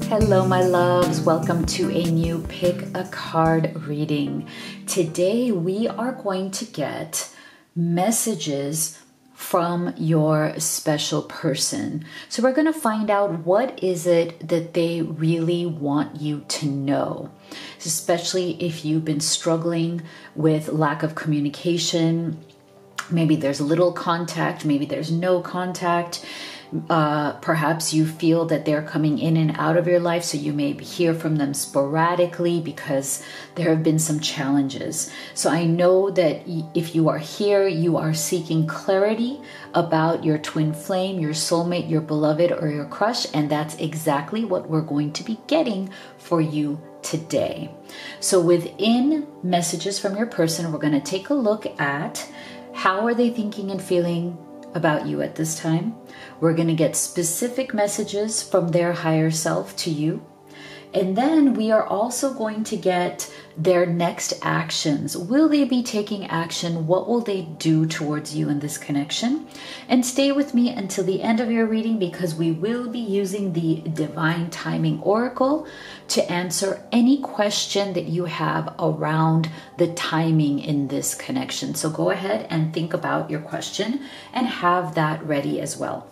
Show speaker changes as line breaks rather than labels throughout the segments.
Hello, my loves. Welcome to a new Pick a Card reading. Today, we are going to get messages from your special person. So we're going to find out what is it that they really want you to know, especially if you've been struggling with lack of communication. Maybe there's little contact, maybe there's no contact. Perhaps you feel that they're coming in and out of your life, so you may hear from them sporadically because there have been some challenges. So I know that if you are here, you are seeking clarity about your twin flame, your soulmate, your beloved, or your crush, and that's exactly what we're going to be getting for you today. So within messages from your person, we're going to take a look at how are they thinking and feeling about you at this time. We're going to get specific messages from their higher self to you. And then we are also going to get their next actions. Will they be taking action? What will they do towards you in this connection? And stay with me until the end of your reading because we will be using the Divine Timing Oracle to answer any question that you have around the timing in this connection. So go ahead and think about your question and have that ready as well.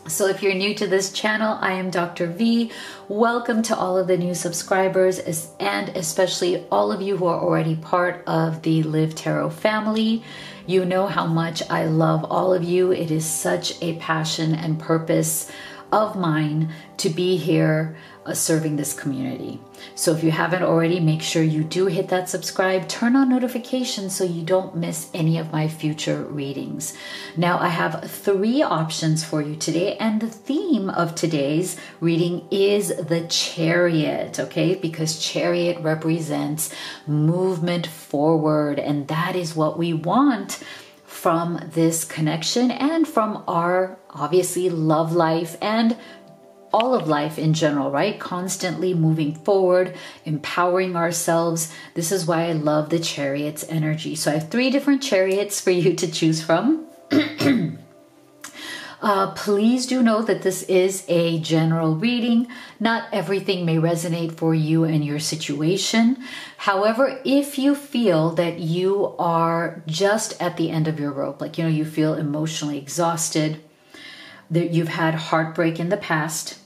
So if you're new to this channel, I am Dr. V. Welcome to all of the new subscribers and especially all of you who are already part of the Live Tarot family. You know how much I love all of you. It is such a passion and purpose of mine to be here serving this community. So if you haven't already, make sure you do hit that subscribe, turn on notifications so you don't miss any of my future readings. Now I have 3 options for you today, and the theme of today's reading is the Chariot, okay? Because Chariot represents movement forward, and that is what we want from this connection and from our obviously love life and all of life in general, right? Constantly moving forward, empowering ourselves. This is why I love the Chariot's energy. So I have 3 different chariots for you to choose from. Please do know that this is a general reading. Not everything may resonate for you and your situation. However, if you feel that you are just at the end of your rope, like, you feel emotionally exhausted, that you've had heartbreak in the past,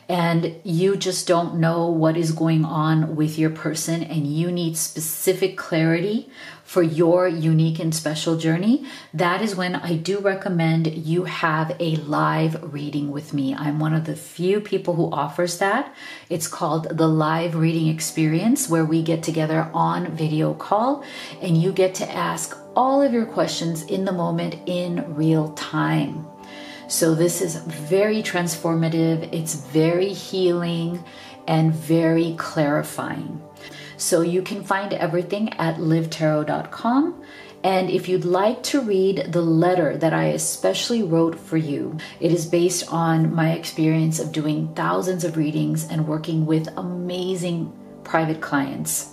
and you just don't know what is going on with your person, and you need specific clarity for your unique and special journey, that is when I do recommend you have a live reading with me. I'm one of the few people who offers that. It's called the Live Reading Experience, where we get together on video call and you get to ask all of your questions in the moment in real time. So this is very transformative, it's very healing, and very clarifying. So you can find everything at livetarot.com. And if you'd like to read the letter that I especially wrote for you, it is based on my experience of doing thousands of readings and working with amazing private clients.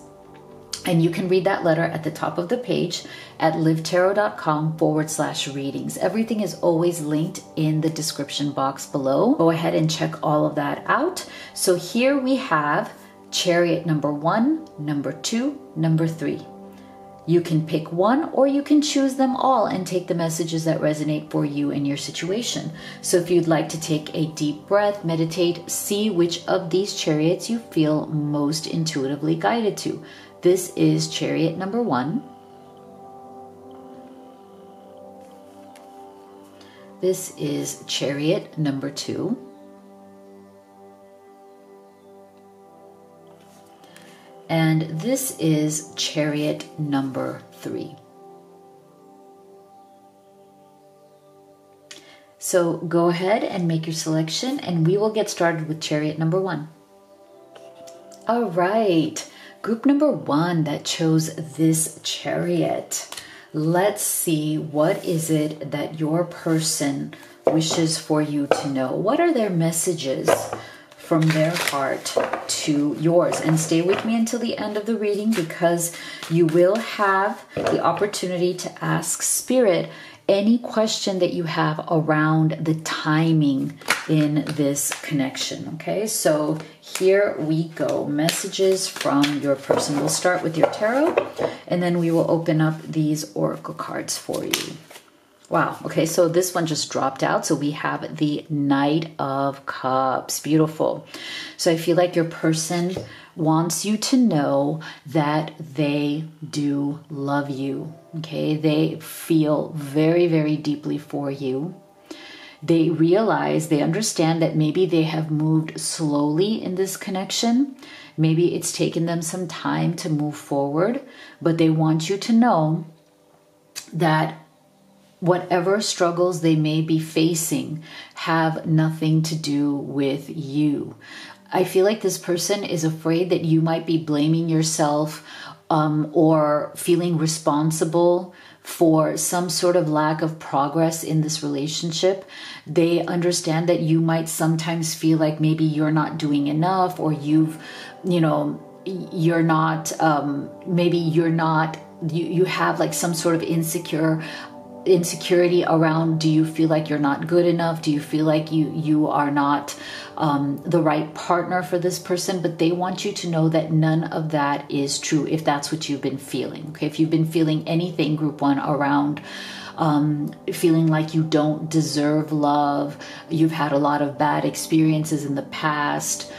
And you can read that letter at the top of the page at livetarot.com/readings. Everything is always linked in the description box below. Go ahead and check all of that out. So here we have Chariot number 1, number 2, number 3. You can pick one or you can choose them all and take the messages that resonate for you and your situation. So if you'd like to take a deep breath, meditate, see which of these chariots you feel most intuitively guided to. This is Chariot number 1. This is Chariot number 2. And this is Chariot number 3. So go ahead and make your selection and we will get started with Chariot number 1. All right. Group number 1 that chose this Chariot. Let's see, what is it that your person wishes for you to know? What are their messages from their heart to yours? And stay with me until the end of the reading because you will have the opportunity to ask Spirit any question that you have around the timing in this connection. Okay, so here we go. Messages from your person. We'll start with your tarot, and then we will open up these oracle cards for you. Wow. Okay, so this one just dropped out. So we have the Knight of Cups. Beautiful. So I feel like your person wants you to know that they do love you. Okay, they feel very, very deeply for you. They realize, they understand that maybe they have moved slowly in this connection. Maybe it's taken them some time to move forward, but they want you to know that whatever struggles they may be facing have nothing to do with you. I feel like this person is afraid that you might be blaming yourself or feeling responsible for some sort of lack of progress in this relationship. They understand that you might sometimes feel like maybe you're not doing enough, or you have like some sort of insecurity around, do you feel like you're not good enough? Do you feel like you are not the right partner for this person? But they want you to know that none of that is true if that's what you've been feeling. Okay, if you've been feeling anything, group one, around feeling like you don't deserve love, you've had a lot of bad experiences in the past,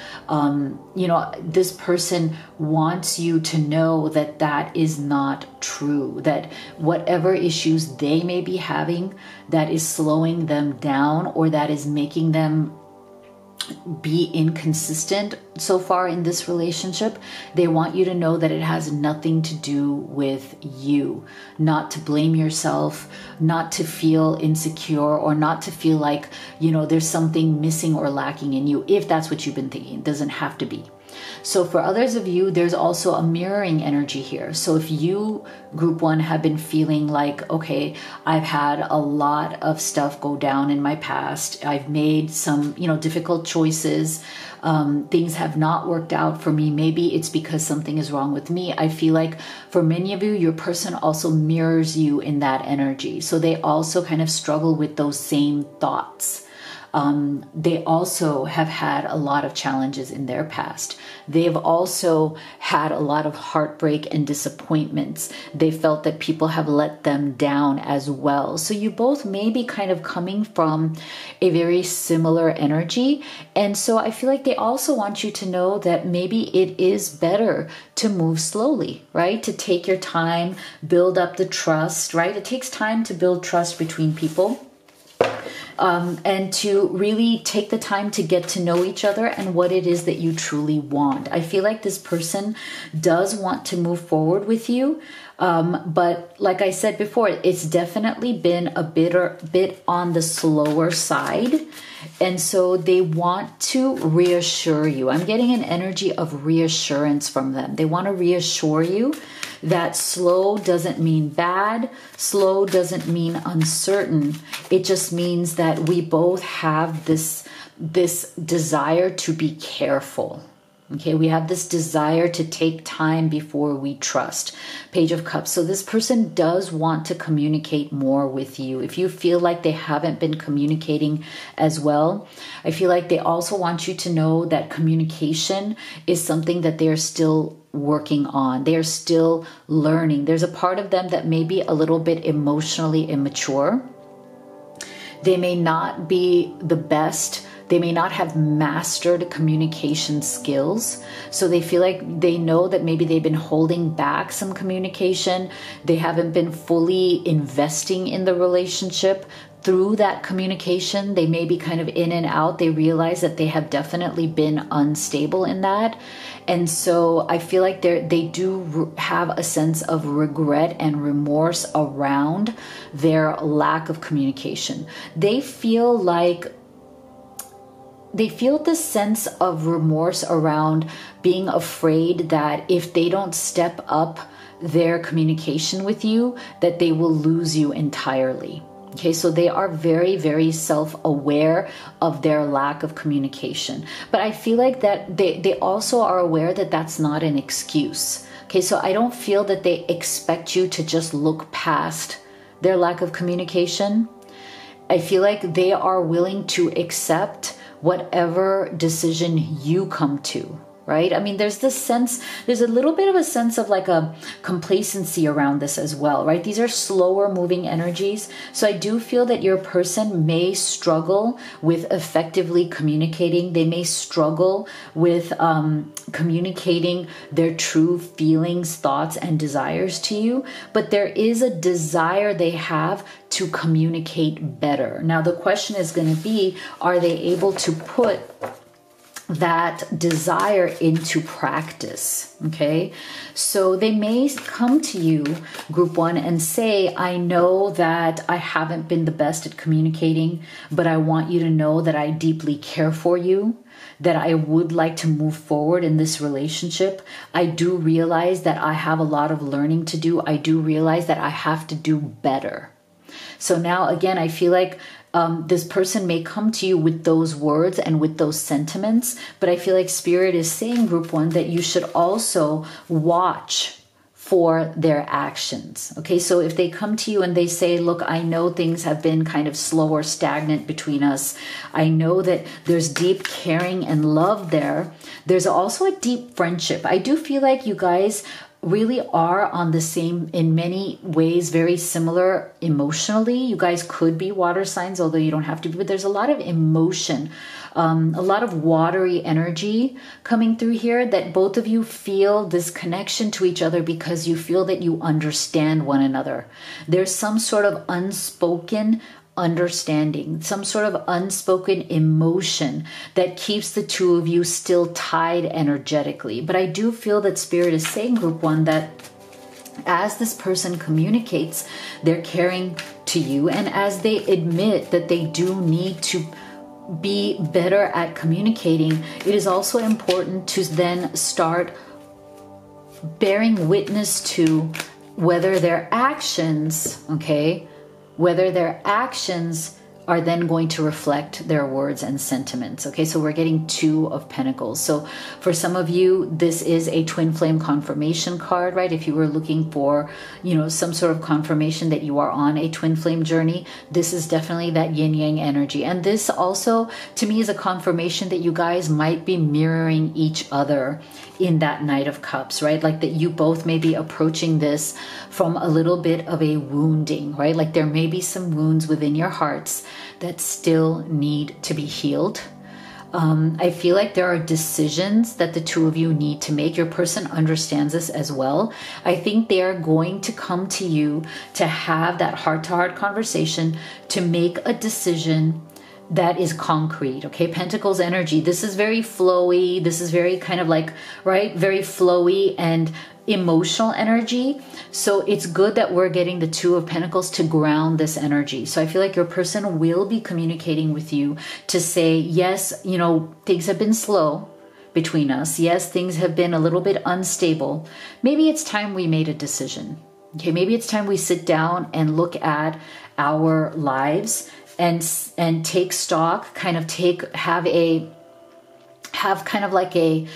this person wants you to know that that is not true, that whatever issues they may be having that is slowing them down or that is making them be inconsistent so far in this relationship, they want you to know that it has nothing to do with you. Not to blame yourself, not to feel insecure, or not to feel like, there's something missing or lacking in you, if that's what you've been thinking. It doesn't have to be. So for others of you, there's also a mirroring energy here. So if you, group one, have been feeling like, okay, I've had a lot of stuff go down in my past. I've made some, difficult choices. Things have not worked out for me. Maybe it's because something is wrong with me. I feel like for many of you, your person also mirrors you in that energy. So they also kind of struggle with those same thoughts. They also have had a lot of challenges in their past. They've also had a lot of heartbreak and disappointments. They felt that people have let them down as well. So you both may be kind of coming from a very similar energy. And so I feel like they also want you to know that maybe it is better to move slowly, right? To take your time, build up the trust, right? It takes time to build trust between people. And to really take the time to get to know each other and what it is that you truly want. I feel like this person does want to move forward with you. But like I said before, it's definitely been a bit on the slower side. And so they want to reassure you. I'm getting an energy of reassurance from them. They want to reassure you that slow doesn't mean bad. Slow doesn't mean uncertain. It just means that we both have this desire to be careful. Okay, we have this desire to take time before we trust. Page of Cups. So this person does want to communicate more with you. If you feel like they haven't been communicating as well, I feel like they also want you to know that communication is something that they're still working on. They're still learning. There's a part of them that may be a little bit emotionally immature. They may not be the best. They may not have mastered communication skills. So they feel like they know that maybe they've been holding back some communication. They haven't been fully investing in the relationship. Through that communication, they may be kind of in and out. They realize that they have definitely been unstable in that. And so I feel like they do have a sense of regret and remorse around their lack of communication. They feel this sense of remorse around being afraid that if they don't step up their communication with you, that they will lose you entirely. Okay, so they are very, very self-aware of their lack of communication. But I feel like that they also are aware that that's not an excuse. Okay, so I don't feel that they expect you to just look past their lack of communication. I feel like they are willing to accept whatever decision you come to, right? I mean, there's a little bit of a sense of like a complacency around this as well, right? These are slower moving energies. So I do feel that your person may struggle with effectively communicating. They may struggle with communicating their true feelings, thoughts, and desires to you. But there is a desire they have to communicate better. Now, the question is going to be, are they able to put that desire into practice? Okay, so they may come to you, group one, and say, I know that I haven't been the best at communicating, but I want you to know that I deeply care for you, that I would like to move forward in this relationship. I do realize that I have a lot of learning to do. I do realize that I have to do better. So now, again, I feel like this person may come to you with those words and with those sentiments, but I feel like Spirit is saying, group one, that you should also watch for their actions. Okay, so if they come to you and they say, look, I know things have been kind of slow or stagnant between us. I know that there's deep caring and love there. There's also a deep friendship. I do feel like you guys really are on the same, in many ways, very similar emotionally. You guys could be water signs, although you don't have to be, but there's a lot of emotion, a lot of watery energy coming through here, that both of you feel this connection to each other because you feel that you understand one another. There's some sort of unspoken understanding, some sort of unspoken emotion that keeps the two of you still tied energetically. But I do feel that Spirit is saying, group one, that as this person communicates their caring to you, and as they admit that they do need to be better at communicating, it is also important to then start bearing witness to whether their actions, whether their actions are then going to reflect their words and sentiments. Okay, so we're getting Two of Pentacles. So for some of you, this is a twin flame confirmation card, right? If you were looking for, some sort of confirmation that you are on a twin flame journey, this is definitely that yin yang energy. And this also, to me, is a confirmation that you guys might be mirroring each other in that Knight of Cups, right? Like that you both may be approaching this from a little bit of a wounding, right? Like there may be some wounds within your hearts that still need to be healed. I feel like there are decisions that the two of you need to make. Your person understands this as well. I think they are going to come to you to have that heart-to-heart conversation, to make a decision that is concrete. Okay, Pentacles energy. This is very flowy. This is very kind of like, right, very flowy and emotional energy. So it's good that we're getting the Two of Pentacles to ground this energy. So I feel like your person will be communicating with you to say, yes, things have been slow between us. Yes, things have been a little bit unstable. Maybe it's time we made a decision. Okay, maybe it's time we sit down and look at our lives and take stock, have kind of like a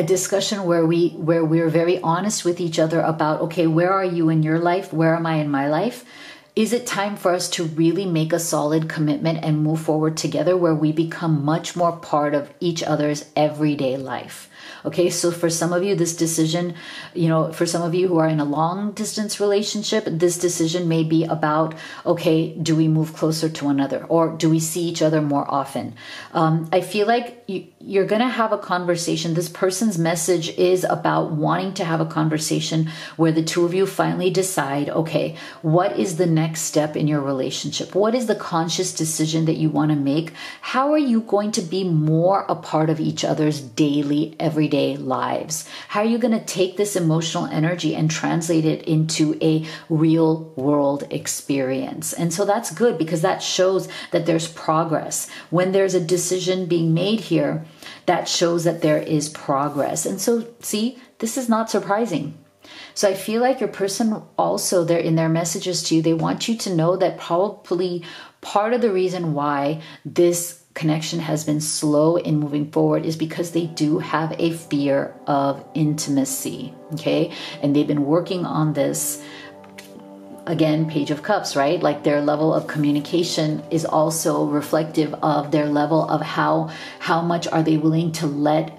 discussion where we're very honest with each other about, okay, where are you in your life? Where am I in my life? Is it time for us to really make a solid commitment and move forward together where we become much more part of each other's everyday life? Okay, so for some of you, this decision, for some of you who are in a long distance relationship, this decision may be about, okay, do we move closer to one another, or do we see each other more often? I feel like you're going to have a conversation. This person's message is about wanting to have a conversation where the two of you finally decide, okay, what is the next step in your relationship? What is the conscious decision that you want to make? How are you going to be more a part of each other's daily, everyday lives? How are you going to take this emotional energy and translate it into a real world experience? And so that's good, because that shows that there's progress. When there's a decision being made here, that shows that there is progress. And so, see, this is not surprising. So I feel like your person also, there in their messages to you, they want you to know that probably part of the reason why this connection has been slow in moving forward is because they do have a fear of intimacy. Okay, and they've been working on this again, Page of Cups, right? Like their level of communication is also reflective of their level of how much are they willing to let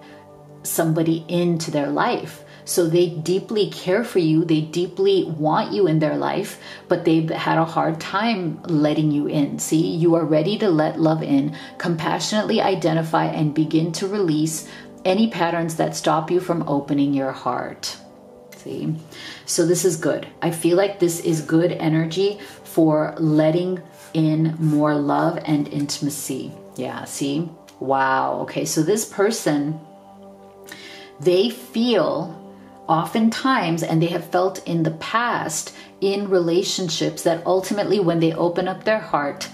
somebody into their life. So they deeply care for you, they deeply want you in their life, but they've had a hard time letting you in. See, you are ready to let love in, compassionately identify and begin to release any patterns that stop you from opening your heart. See, so this is good. I feel like this is good energy for letting in more love and intimacy. Yeah, see? Wow. Okay, so this person, they feel oftentimes, and they have felt in the past in relationships, that ultimately when they open up their heart,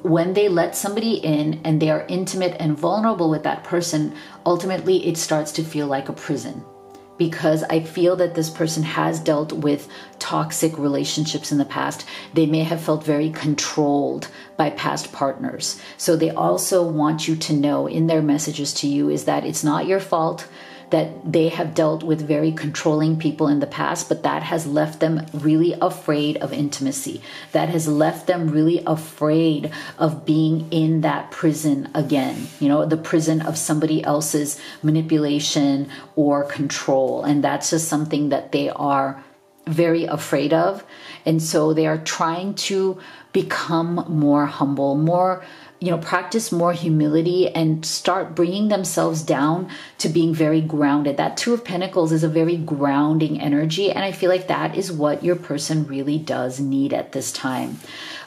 when they let somebody in and they are intimate and vulnerable with that person, ultimately it starts to feel like a prison. Because I feel that this person has dealt with toxic relationships in the past. They may have felt very controlled by past partners. So they also want you to know in their messages to you is that it's not your fault that they have dealt with very controlling people in the past, but that has left them really afraid of intimacy. That has left them really afraid of being in that prison again, you know, the prison of somebody else's manipulation or control. And that's just something that they are very afraid of. And so they are trying to become more humble, more, practice more humility and start bringing themselves down to being very grounded. That Two of Pentacles is a very grounding energy. And I feel like that is what your person really does need at this time.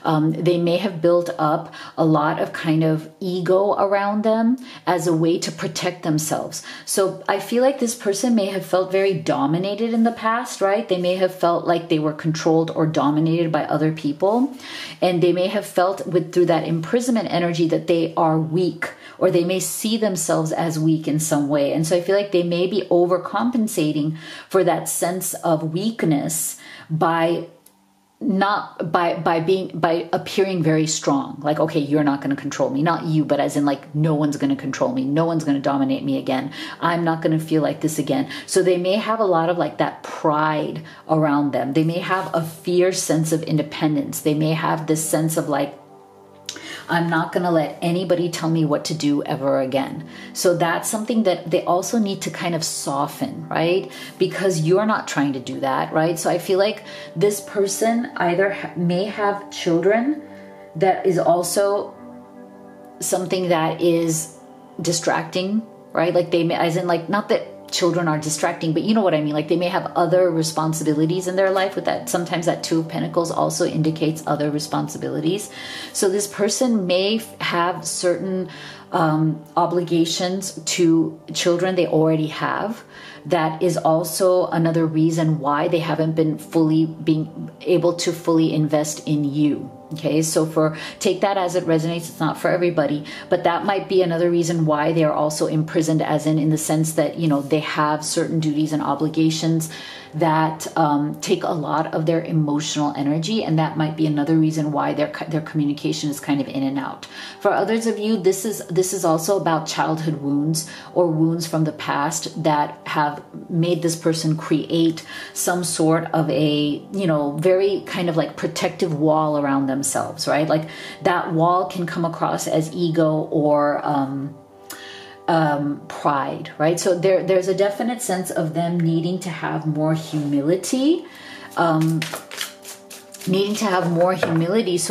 They may have built up a lot of kind of ego around them as a way to protect themselves. So I feel like this person may have felt very dominated in the past, right? They may have felt like they were controlled or dominated by other people. And they may have felt through that imprisonment energy that they are weak, or they may see themselves as weak in some way. And so I feel like they may be overcompensating for that sense of weakness by appearing very strong. Like, okay, you're not going to control me. Not you, but as in like, no one's going to control me. No one's going to dominate me again. I'm not going to feel like this again. So they may have a lot of like that pride around them. They may have a fierce sense of independence. They may have this sense of like, I'm not going to let anybody tell me what to do ever again. So that's something that they also need to kind of soften, right? Because you're not trying to do that, right? So I feel like this person either may have children that is also something that is distracting, right? Like they may, as in like, not that children are distracting, but you know what I mean? Like they may have other responsibilities in their life with that. Sometimes that Two of Pentacles also indicates other responsibilities. So this person may have certain obligations to children they already have. That is also another reason why they haven't been being able to fully invest in you. Okay, so take that as it resonates. It's not for everybody, but that might be another reason why they are also imprisoned, as in the sense that, they have certain duties and obligations that take a lot of their emotional energy, and that might be another reason why their communication is kind of in and out. For others of you, this is also about childhood wounds or wounds from the past that have made this person create some sort of a, very kind of like protective wall around themselves, right? Like that wall can come across as ego or pride, right? So there's a definite sense of them needing to have more humility, so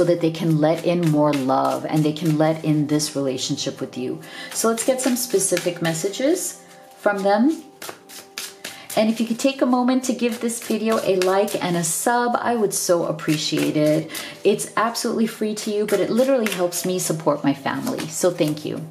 that they can let in more love and they can let in this relationship with you. So let's get some specific messages from them. And if you could take a moment to give this video a like and a sub, I would so appreciate it. It's absolutely free to you, but it literally helps me support my family. So thank you.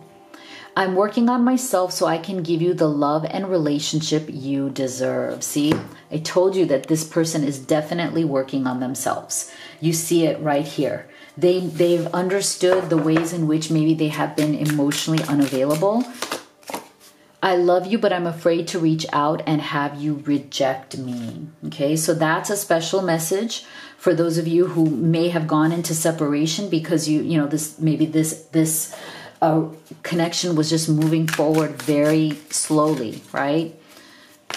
I'm working on myself so I can give you the love and relationship you deserve. See, I told you that this person is definitely working on themselves. You see it right here. They've understood the ways in which maybe they have been emotionally unavailable. I love you, but I'm afraid to reach out and have you reject me. Okay, so that's a special message for those of you who may have gone into separation because this connection was just moving forward very slowly, right?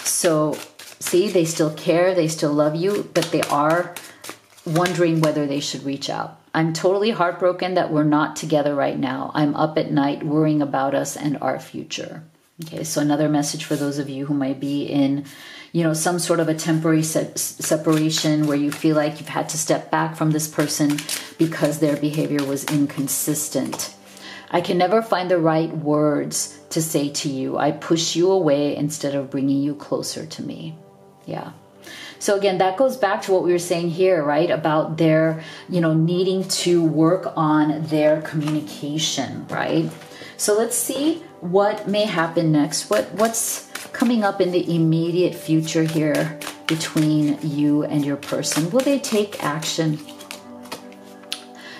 So see, they still care, they still love you, but they are wondering whether they should reach out. I'm totally heartbroken that we're not together right now. I'm up at night worrying about us and our future. Okay, so another message for those of you who might be in, some sort of a temporary separation where you feel like you've had to step back from this person because their behavior was inconsistent. I can never find the right words to say to you. I push you away instead of bringing you closer to me. Yeah. So again, that goes back to what we were saying here, right? About their, needing to work on their communication, right? So let's see what may happen next. What's coming up in the immediate future here between you and your person? Will they take action?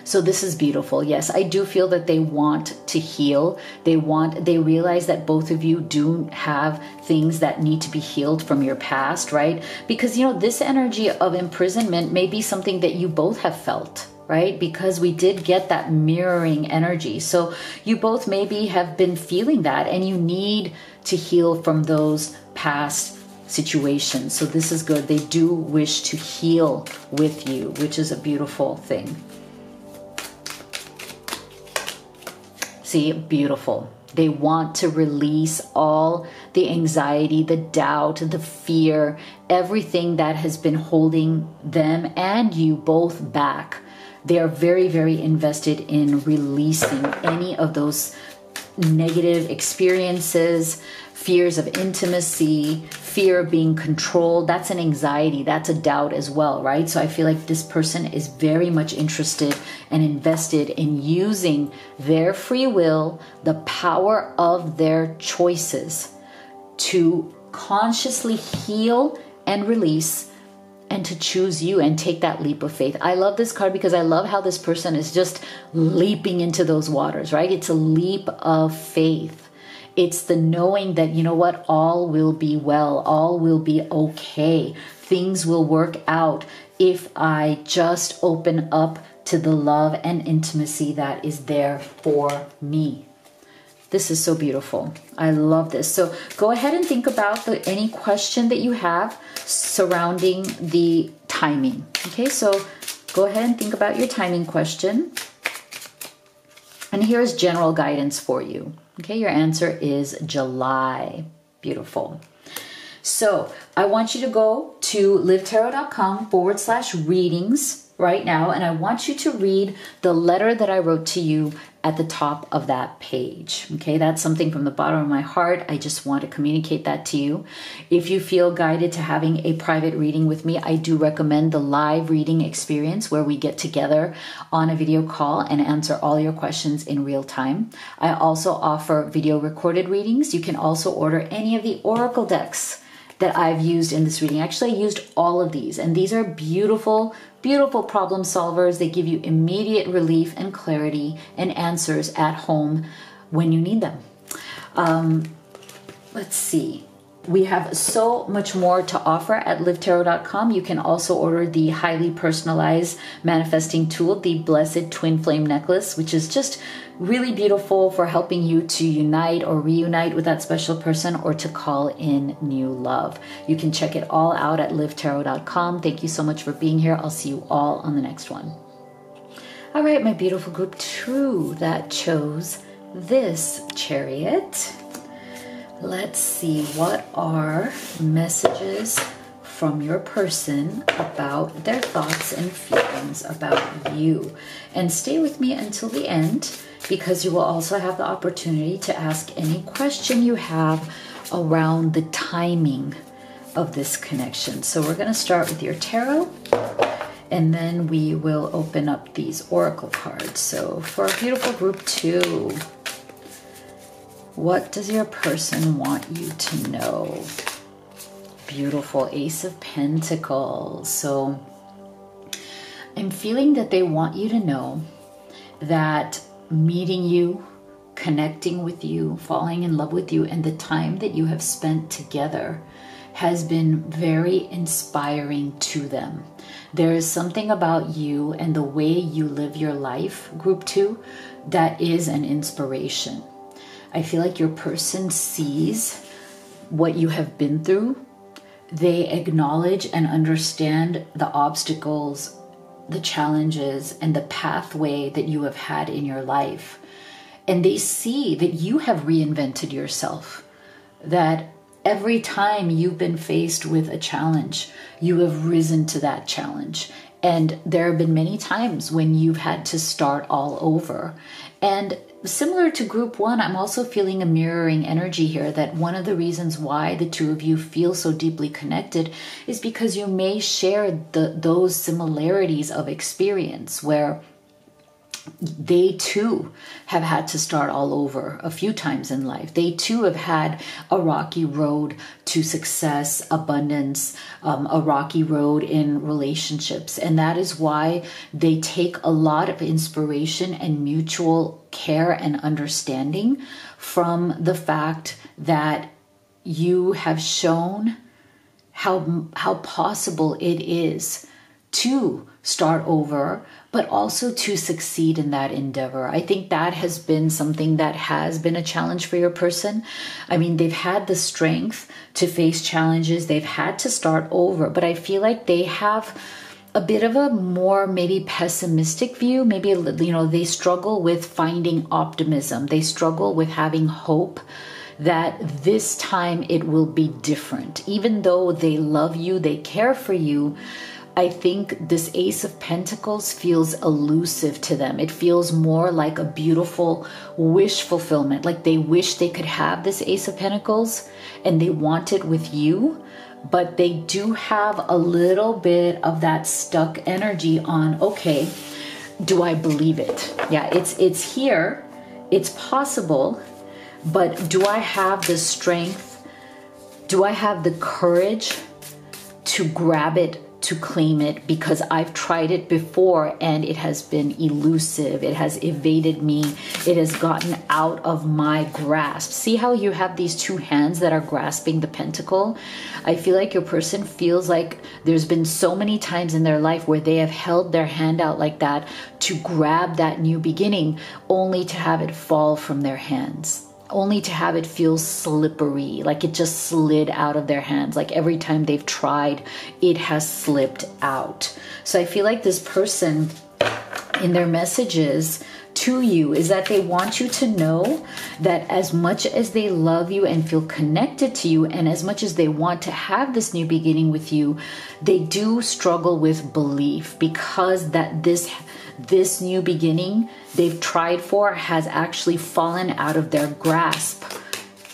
So this is beautiful. Yes, I do feel that they want to heal. They realize that both of you do have things that need to be healed from your past, right? Because, this energy of imprisonment may be something that you both have felt, right? Because we did get that mirroring energy. So you both maybe have been feeling that and you need to heal from those past situations. So this is good. They do wish to heal with you, which is a beautiful thing. See, beautiful. They want to release all the anxiety, the doubt, the fear, everything that has been holding them and you both back. They are very, very invested in releasing any of those negative experiences, fears of intimacy, fear of being controlled. That's an anxiety. That's a doubt as well, right? So I feel like this person is very much interested and invested in using their free will, the power of their choices to consciously heal and release and to choose you and take that leap of faith. I love this card because I love how this person is just leaping into those waters, right? It's a leap of faith. It's the knowing that, all will be well, all will be okay. Things will work out if I just open up to the love and intimacy that is there for me. This is so beautiful. I love this. So go ahead and think about any question that you have surrounding the timing. Okay, so go ahead and think about your timing question. And here's general guidance for you. Okay, your answer is July. Beautiful. So I want you to go to livetarot.com/readings right now. And I want you to read the letter that I wrote to you at the top of that page. Okay, that's something from the bottom of my heart. I just want to communicate that to you. If you feel guided to having a private reading with me, I do recommend the live reading experience where we get together on a video call and answer all your questions in real time. I also offer video recorded readings. You can also order any of the oracle decks that I've used in this reading. Actually, I used all of these, and these are beautiful, beautiful problem solvers. They give you immediate relief and clarity and answers at home when you need them. Let's see. We have so much more to offer at livetarot.com. You can also order the highly personalized manifesting tool, the Blessed Twin Flame Necklace, which is just really beautiful for helping you to unite or reunite with that special person or to call in new love. You can check it all out at livetarot.com. Thank you so much for being here. I'll see you all on the next one. All right, my beautiful group two that chose this Chariot. Let's see, what are messages from your person about their thoughts and feelings about you? And stay with me until the end, because you will also have the opportunity to ask any question you have around the timing of this connection. So we're going to start with your tarot, and then we will open up these oracle cards. So for a beautiful group two, what does your person want you to know? Beautiful Ace of Pentacles. So I'm feeling that they want you to know that meeting you, connecting with you, falling in love with you, and the time that you have spent together has been very inspiring to them. There is something about you and the way you live your life, group two, that is an inspiration. I feel like your person sees what you have been through. They acknowledge and understand the obstacles the challenges and the pathway that you have had in your life. And they see that you have reinvented yourself, that every time you've been faced with a challenge, you have risen to that challenge. And there have been many times when you've had to start all over. And similar to group one, I'm also feeling a mirroring energy here, that one of the reasons why the two of you feel so deeply connected is because you may share those similarities of experience, where they too have had to start all over a few times in life. They too have had a rocky road to success, abundance, a rocky road in relationships. And that is why they take a lot of inspiration and mutual care and understanding from the fact that you have shown how possible it is to start over, but also to succeed in that endeavor. I think that has been something that has been a challenge for your person. I mean, they've had the strength to face challenges. They've had to start over, but I feel like they have a bit of a more maybe pessimistic view. Maybe, they struggle with finding optimism. They struggle with having hope that this time it will be different. Even though they love you, they care for you, I think this Ace of Pentacles feels elusive to them. It feels more like a beautiful wish fulfillment. Like they wish they could have this Ace of Pentacles and they want it with you, but they do have a little bit of that stuck energy on, okay, do I believe it? Yeah, it's here, it's possible, but do I have the strength? Do I have the courage to grab it, to claim it? Because I've tried it before and it has been elusive. It has evaded me. It has gotten out of my grasp. See how you have these two hands that are grasping the pentacle? I feel like your person feels like there's been so many times in their life where they have held their hand out like that to grab that new beginning, only to have it fall from their hands. Only to have it feel slippery, like it just slid out of their hands. Like every time they've tried, it has slipped out. So I feel like this person, in their messages to you, is that they want you to know that as much as they love you and feel connected to you, and as much as they want to have this new beginning with you, they do struggle with belief, because that this new beginning they've tried for has actually fallen out of their grasp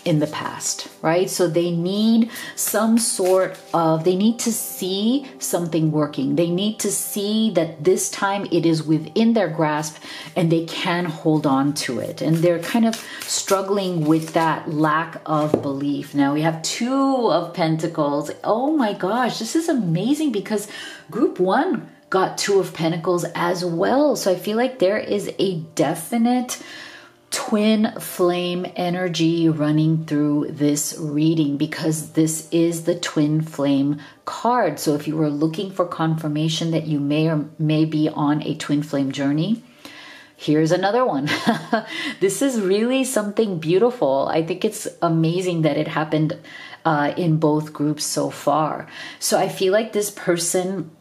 in the past, right? So they need they need to see something working. They need to see that this time it is within their grasp and they can hold on to it. And they're kind of struggling with that lack of belief. Now we have Two of Pentacles. Oh my gosh, this is amazing, because group one got Two of Pentacles as well. So I feel like there is a definite twin flame energy running through this reading, because this is the twin flame card. So if you were looking for confirmation that you may or may be on a twin flame journey, here's another one. This is really something beautiful. I think it's amazing that it happened in both groups so far. So I feel like this person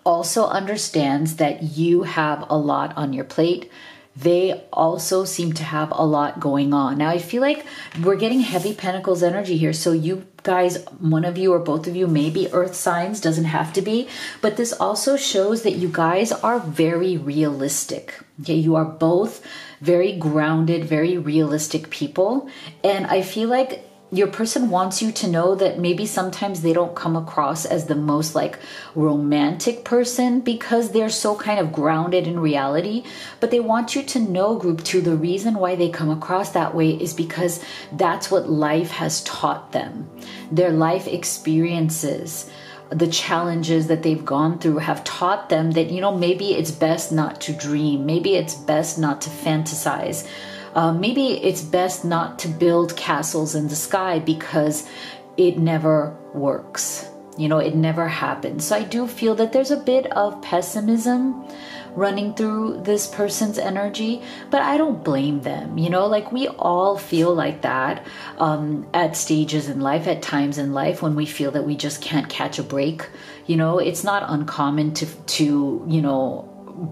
also understands that you have a lot on your plate. They also seem to have a lot going on. Now, I feel like we're getting heavy Pentacles energy here. So you guys, one of you or both of you may be earth signs, doesn't have to be, but this also shows that you guys are very realistic. Okay, you are both very grounded, very realistic people. And I feel like your person wants you to know that maybe sometimes they don't come across as the most like romantic person, because they're so kind of grounded in reality. But they want you to know, group two, the reason why they come across that way is because that's what life has taught them. Their life experiences, the challenges that they've gone through have taught them that, maybe it's best not to dream. Maybe it's best not to fantasize. Maybe it's best not to build castles in the sky, because it never works. it never happened. So I do feel that there's a bit of pessimism running through this person's energy, but I don't blame them. Like we all feel like that at stages in life, at times in life when we feel that we just can't catch a break. It's not uncommon to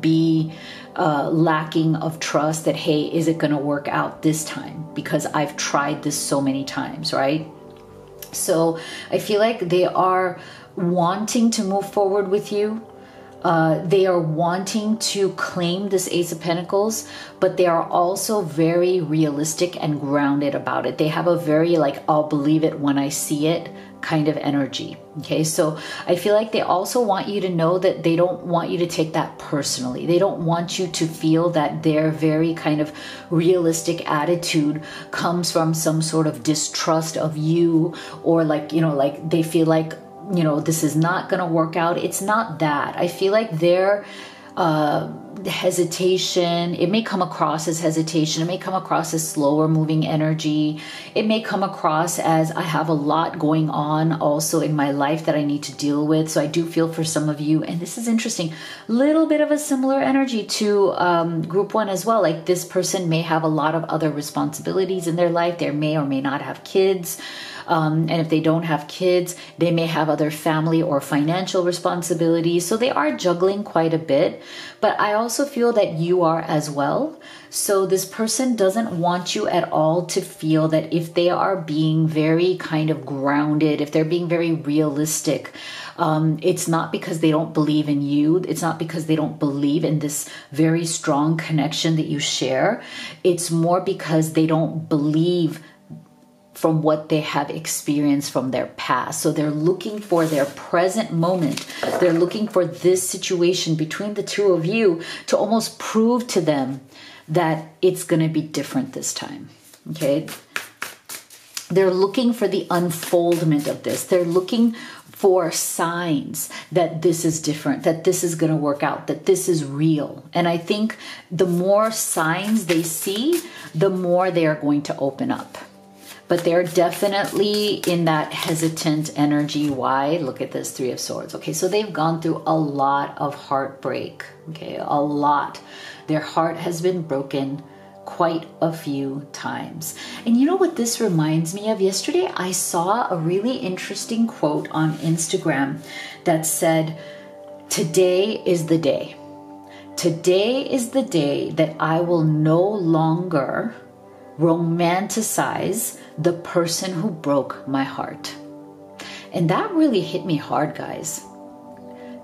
be lacking of trust that, hey, is it going to work out this time? Because I've tried this so many times, right? So I feel like they are wanting to move forward with you. They are wanting to claim this Ace of Pentacles, but they are also very realistic and grounded about it. They have a very I'll believe it when I see it kind of energy. Okay, so I feel like they also want you to know that they don't want you to take that personally. They don't want you to feel that their very kind of realistic attitude comes from some sort of distrust of you, or they feel like, this is not going to work out. It's not that. I feel like their hesitation, it may come across as hesitation. It may come across as slower moving energy. It may come across as I have a lot going on also in my life that I need to deal with. So I do feel for some of you, and this is interesting, little bit of a similar energy to group one as well. Like this person may have a lot of other responsibilities in their life. They may or may not have kids. And if they don't have kids, they may have other family or financial responsibilities. So they are juggling quite a bit. But I also feel that you are as well. So this person doesn't want you at all to feel that if they are being very kind of grounded, if they're being very realistic, it's not because they don't believe in you. It's not because they don't believe in this very strong connection that you share. It's more because they don't believe from what they have experienced from their past. So they're looking for their present moment. They're looking for this situation between the two of you to almost prove to them that it's going to be different this time. Okay? They're looking for the unfoldment of this. They're looking for signs that this is different, that this is going to work out, that this is real. And I think the more signs they see, the more they are going to open up. But they're definitely in that hesitant energy. Why? Look at this, Three of Swords. Okay, so they've gone through a lot of heartbreak. Okay, a lot. Their heart has been broken quite a few times. And you know what this reminds me of? Yesterday, I saw a really interesting quote on Instagram that said, "Today is the day. Today is the day that I will no longer romanticize the person who broke my heart." And that really hit me hard, guys.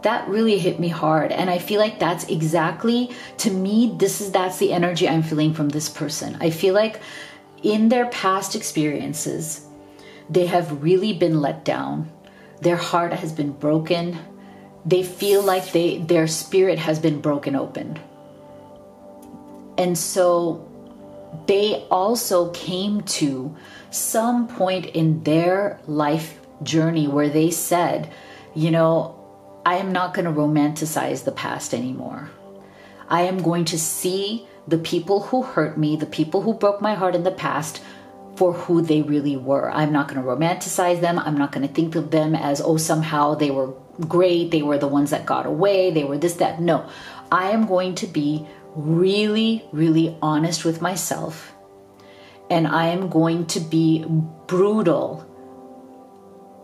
That really hit me hard. And I feel like that's exactly, to me, that's the energy I'm feeling from this person. I feel like in their past experiences, they have really been let down. Their heart has been broken. They feel like their spirit has been broken open. And so they also came to some point in their life journey where they said, I am not going to romanticize the past anymore. I am going to see the people who hurt me, the people who broke my heart in the past, for who they really were. I'm not going to romanticize them. I'm not going to think of them as, somehow they were great. They were the ones that got away. They were this, that. No, I am going to be really, really honest with myself. And I am going to be brutal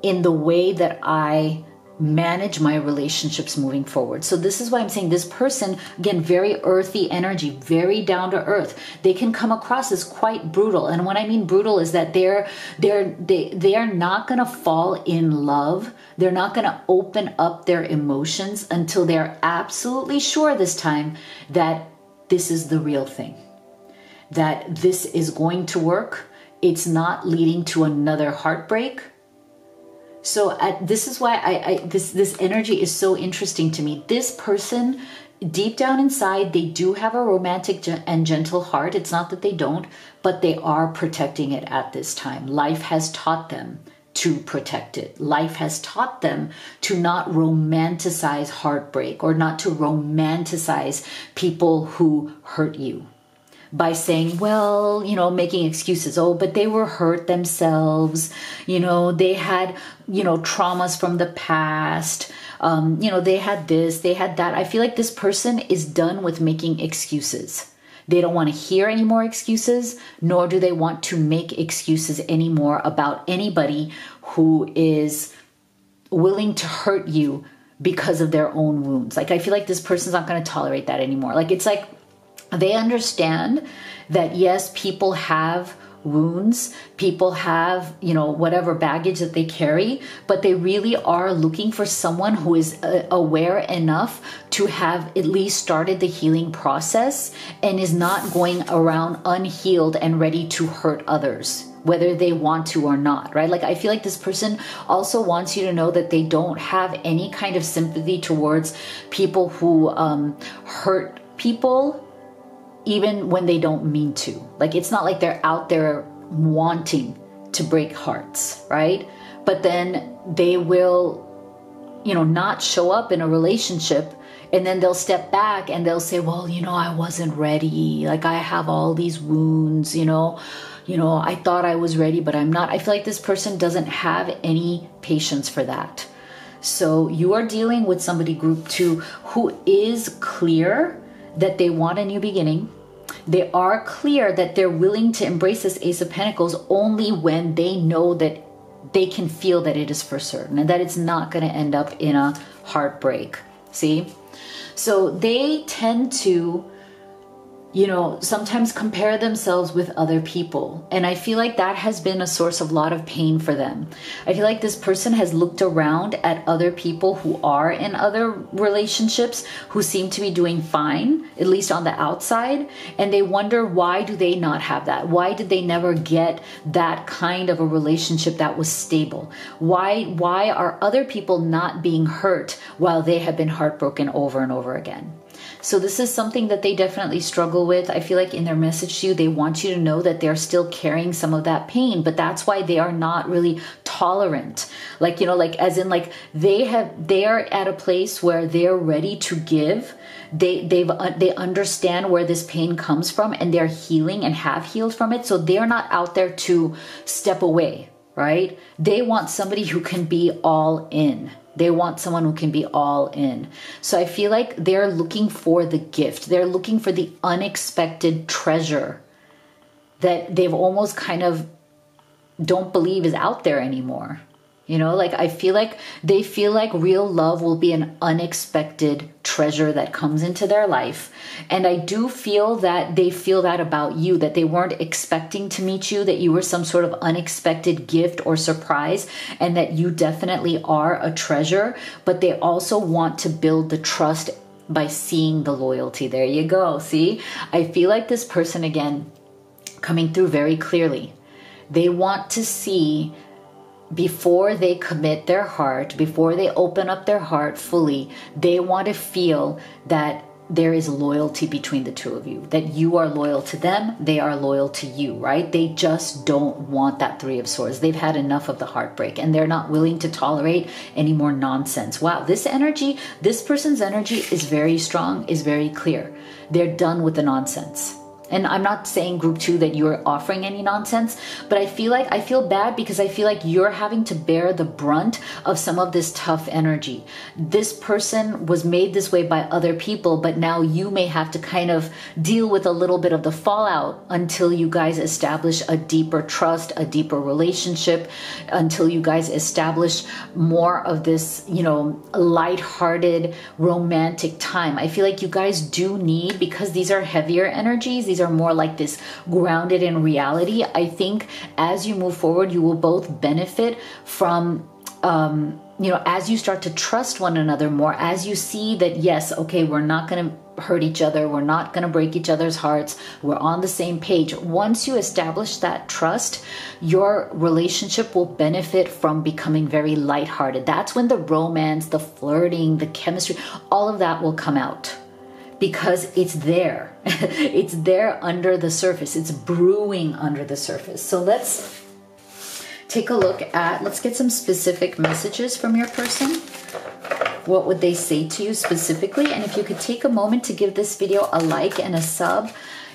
in the way that I manage my relationships moving forward. So this is why I'm saying this person, again, very earthy energy, very down to earth. They can come across as quite brutal. And what I mean brutal is that they are not going to fall in love. They're not going to open up their emotions until they're absolutely sure this time that this is the real thing, that this is going to work. It's not leading to another heartbreak. So this is why this energy is so interesting to me. This person, deep down inside, they do have a romantic and gentle heart. It's not that they don't, but they are protecting it at this time. Life has taught them to protect it. Life has taught them to not romanticize heartbreak or not to romanticize people who hurt you. by saying, well, you know, making excuses. Oh, but they were hurt themselves. You know, they had, you know, traumas from the past. You know, they had this, they had that. I feel like this person is done with making excuses. They don't want to hear any more excuses, nor do they want to make excuses anymore about anybody who is willing to hurt you because of their own wounds. Like, I feel like this person's not going to tolerate that anymore. Like, it's like they understand that, yes, people have wounds, people have, you know, whatever baggage that they carry, but they really are looking for someone who is aware enough to have at least started the healing process and is not going around unhealed and ready to hurt others, whether they want to or not, right? Like, I feel like this person also wants you to know that they don't have any kind of sympathy towards people who hurt people, even when they don't mean to. Like, it's not like they're out there wanting to break hearts, right? But then they will, you know, not show up in a relationship, and then they'll step back and they'll say, well, you know, I wasn't ready. Like, I have all these wounds, you know, I thought I was ready, but I'm not. I feel like this person doesn't have any patience for that. So you are dealing with somebody, group 2, who is clear that they want a new beginning. They are clear that they're willing to embrace this Ace of Pentacles only when they know that they can feel that it is for certain and that it's not going to end up in a heartbreak. See? So they tend to, you know, sometimes compare themselves with other people. And I feel like that has been a source of a lot of pain for them. I feel like this person has looked around at other people who are in other relationships who seem to be doing fine, at least on the outside. And they wonder, why do they not have that? Why did they never get that kind of a relationship that was stable? Why are other people not being hurt while they have been heartbroken over and over again? So this is something that they definitely struggle with. I feel like in their message to you, they want you to know that they're still carrying some of that pain, but that's why they are not really tolerant. Like, you know, like as in like they are at a place where they're ready to give. They understand where this pain comes from, and they're healing and have healed from it. So they're not out there to step away, right? They want somebody who can be all in. They want someone who can be all in. So I feel like they're looking for the gift. They're looking for the unexpected treasure that they've almost kind of don't believe is out there anymore. You know, like I feel like they feel like real love will be an unexpected treasure that comes into their life. And I do feel that they feel that about you, that they weren't expecting to meet you, that you were some sort of unexpected gift or surprise, and that you definitely are a treasure. But they also want to build the trust by seeing the loyalty. There you go. See, I feel like this person, again, coming through very clearly. They want to see, before they commit their heart, before they open up their heart fully, they want to feel that there is loyalty between the two of you, that you are loyal to them, they are loyal to you, right? They just don't want that Three of Swords. They've had enough of the heartbreak, and they're not willing to tolerate any more nonsense. Wow, this energy, this person's energy is very strong, is very clear. They're done with the nonsense. And I'm not saying group 2 that you're offering any nonsense, but I feel bad because I feel like you're having to bear the brunt of some of this tough energy. This person was made this way by other people, but now you may have to kind of deal with a little bit of the fallout until you guys establish a deeper trust, a deeper relationship, until you guys establish more of this, you know, lighthearted, romantic time. I feel like you guys do need, because these are heavier energies, these are more like this grounded in reality. I think as you move forward, you will both benefit from, you know, as you start to trust one another more, as you see that, yes, okay, we're not going to hurt each other. We're not going to break each other's hearts. We're on the same page. Once you establish that trust, your relationship will benefit from becoming very lighthearted. That's when the romance, the flirting, the chemistry, all of that will come out. Because it's there. It's there under the surface. It's brewing under the surface. So let's take a look at, let's get some specific messages from your person. What would they say to you specifically? And if you could take a moment to give this video a like and a sub,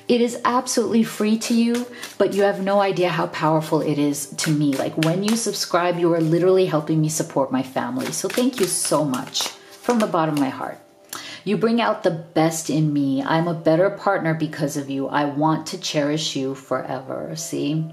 It is absolutely free to you, but you have no idea how powerful it is to me. Like when you subscribe, you are literally helping me support my family. So thank you so much from the bottom of my heart. You bring out the best in me. I'm a better partner because of you. I want to cherish you forever. See?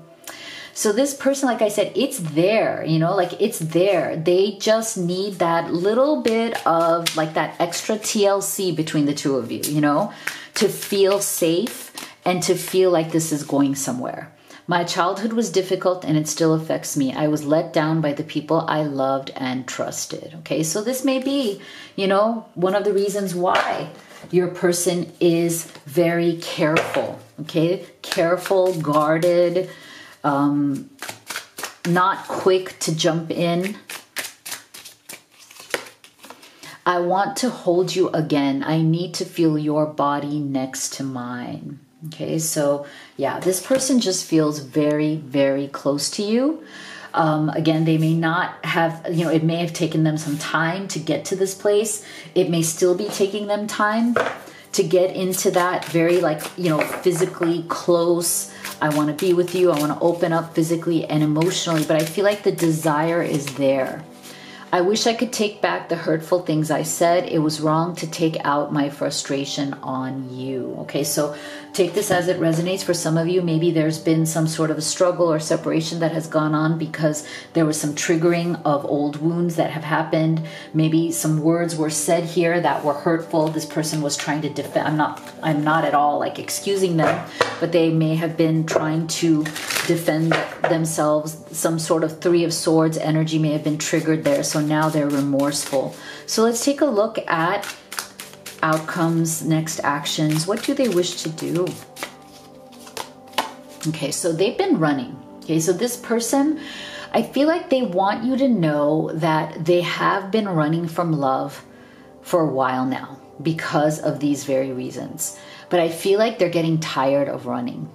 So this person, like I said, it's there, you know, like it's there. They just need that little bit of like that extra TLC between the two of you, you know, to feel safe and to feel like this is going somewhere. My childhood was difficult and it still affects me. I was let down by the people I loved and trusted. Okay, so this may be, you know, one of the reasons why your person is very careful. Okay, careful, guarded, not quick to jump in. I want to hold you again. I need to feel your body next to mine. Okay, so yeah, this person just feels very, very close to you. Again, they may not have, you know, it may have taken them some time to get to this place. It may still be taking them time to get into that very, like, you know, physically close. I want to be with you. I want to open up physically and emotionally, but I feel like the desire is there. I wish I could take back the hurtful things I said. It was wrong to take out my frustration on you. Okay, so take this as it resonates. For some of you, maybe there's been some sort of a struggle or separation that has gone on because there was some triggering of old wounds that have happened. Maybe some words were said here that were hurtful. This person was trying to defend. I'm not at all like excusing them, but they may have been trying to defend themselves. Some sort of Three of Swords energy may have been triggered there. So now they're remorseful. So let's take a look at outcomes, next actions. What do they wish to do? Okay, so they've been running. Okay, so this person, I feel like they want you to know that they have been running from love for a while now because of these very reasons. But I feel like they're getting tired of running.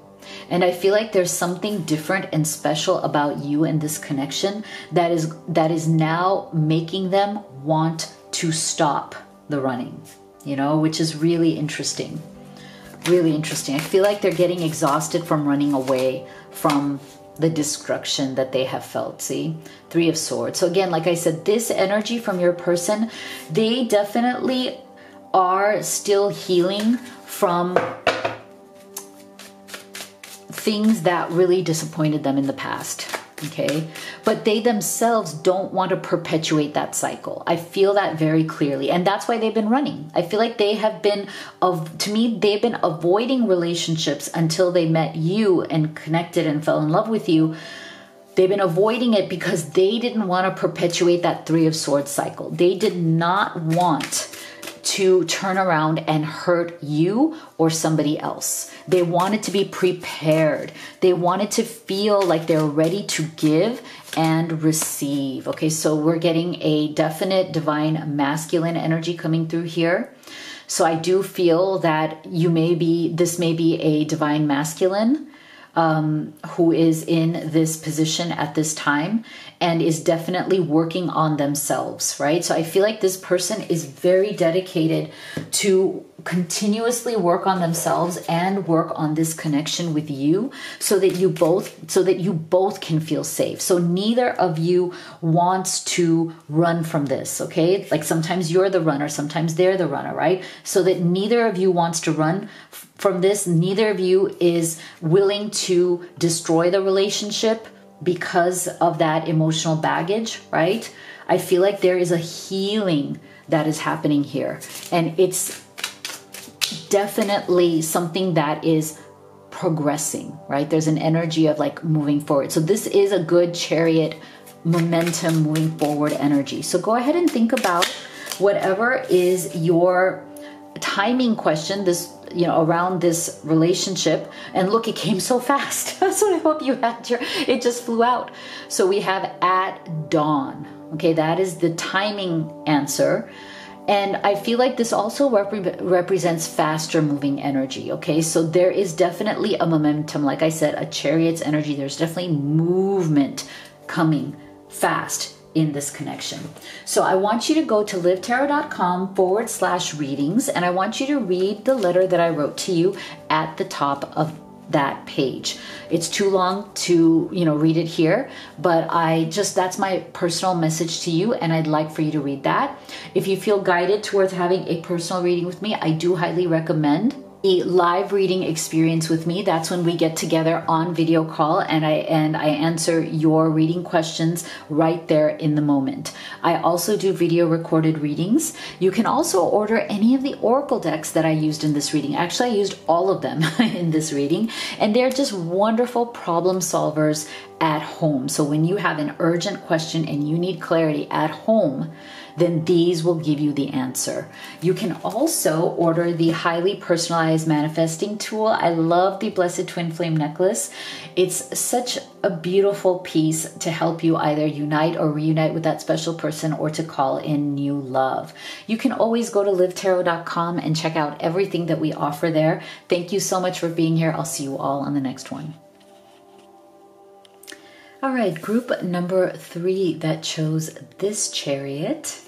And I feel like there's something different and special about you and this connection that is now making them want to stop the running, you know, which is really interesting. Really interesting. I feel like they're getting exhausted from running away from the destruction that they have felt. See? Three of Swords. So again, like I said, this energy from your person, they definitely are still healing from things that really disappointed them in the past, okay? But they themselves don't want to perpetuate that cycle. I feel that very clearly, and that's why they've been running. I feel like they have been, to me, they've been avoiding relationships until they met you and connected and fell in love with you. They've been avoiding it because they didn't want to perpetuate that Three of Swords cycle. They did not want to turn around and hurt you or somebody else. They wanted to be prepared. They wanted to feel like they're ready to give and receive. Okay, so we're getting a definite divine masculine energy coming through here. So I do feel that this may be a divine masculine who is in this position at this time and is definitely working on themselves, right? So I feel like this person is very dedicated to continuously work on themselves and work on this connection with you so that you both can feel safe. So neither of you wants to run from this, okay? Like sometimes you're the runner, sometimes they're the runner, right? So that neither of you wants to run from this. Neither of you is willing to destroy the relationship because of that emotional baggage, right? I feel like there is a healing that is happening here. And it's definitely something that is progressing, right? There's an energy of like moving forward. So this is a good Chariot momentum moving forward energy. So go ahead and think about whatever is your timing question, this, you know, around this relationship. And look, it came so fast. That's what I hope you had here. It just flew out. So we have at dawn. Okay, that is the timing answer. And I feel like this also represents faster moving energy. Okay, so there is definitely a momentum. Like I said, a Chariot's energy. There's definitely movement coming fast. in this connection. So I want you to go to livetarot.com/readings, and I want you to read the letter that I wrote to you at the top of that page. It's too long to, read it here, but that's my personal message to you, and I'd like for you to read that. If you feel guided towards having a personal reading with me, I do highly recommend a live reading experience with me. That's when we get together on video call and I answer your reading questions right there in the moment. I also do video recorded readings. You can also order any of the oracle decks that I used in this reading. Actually, I used all of them in this reading, and they're just wonderful problem solvers at home. So when you have an urgent question and you need clarity at home, then these will give you the answer. You can also order the highly personalized manifesting tool. I love the Blessed Twin Flame necklace. It's such a beautiful piece to help you either unite or reunite with that special person or to call in new love. You can always go to livetarot.com and check out everything that we offer there. Thank you so much for being here. I'll see you all on the next one. All right, group number 3 that chose this Chariot.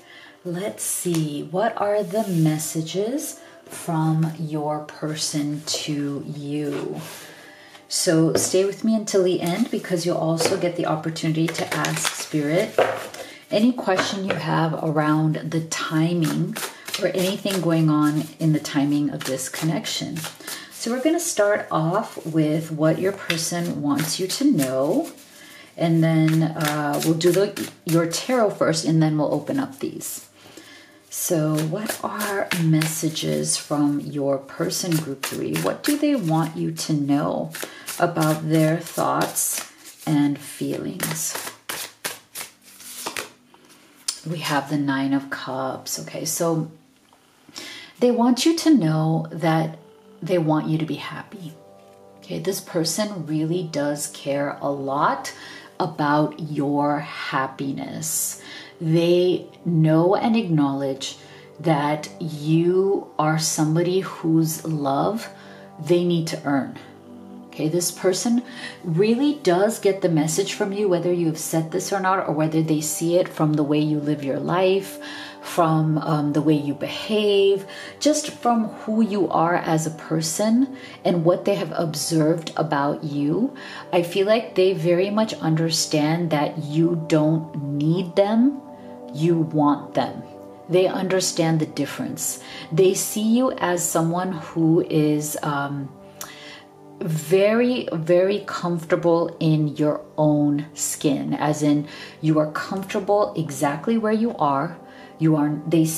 Let's see, what are the messages from your person to you? So stay with me until the end, because you'll also get the opportunity to ask Spirit any question you have around the timing or anything going on in the timing of this connection. So we're going to start off with what your person wants you to know. And then we'll do your tarot first, and then we'll open up these. So what are messages from your person, group 3? What do they want you to know about their thoughts and feelings? We have the 9 of Cups. Okay, so they want you to know that they want you to be happy. Okay, this person really does care a lot about your happiness. They know and acknowledge that you are somebody whose love they need to earn. Okay, this person really does get the message from you, whether you have said this or not, or whether they see it from the way you live your life, from the way you behave, just from who you are as a person and what they have observed about you. I feel like they very much understand that you don't need them, you want them. They understand the difference. They see you as someone who is very, very comfortable in your own skin, as in you are comfortable exactly where you are. You are. They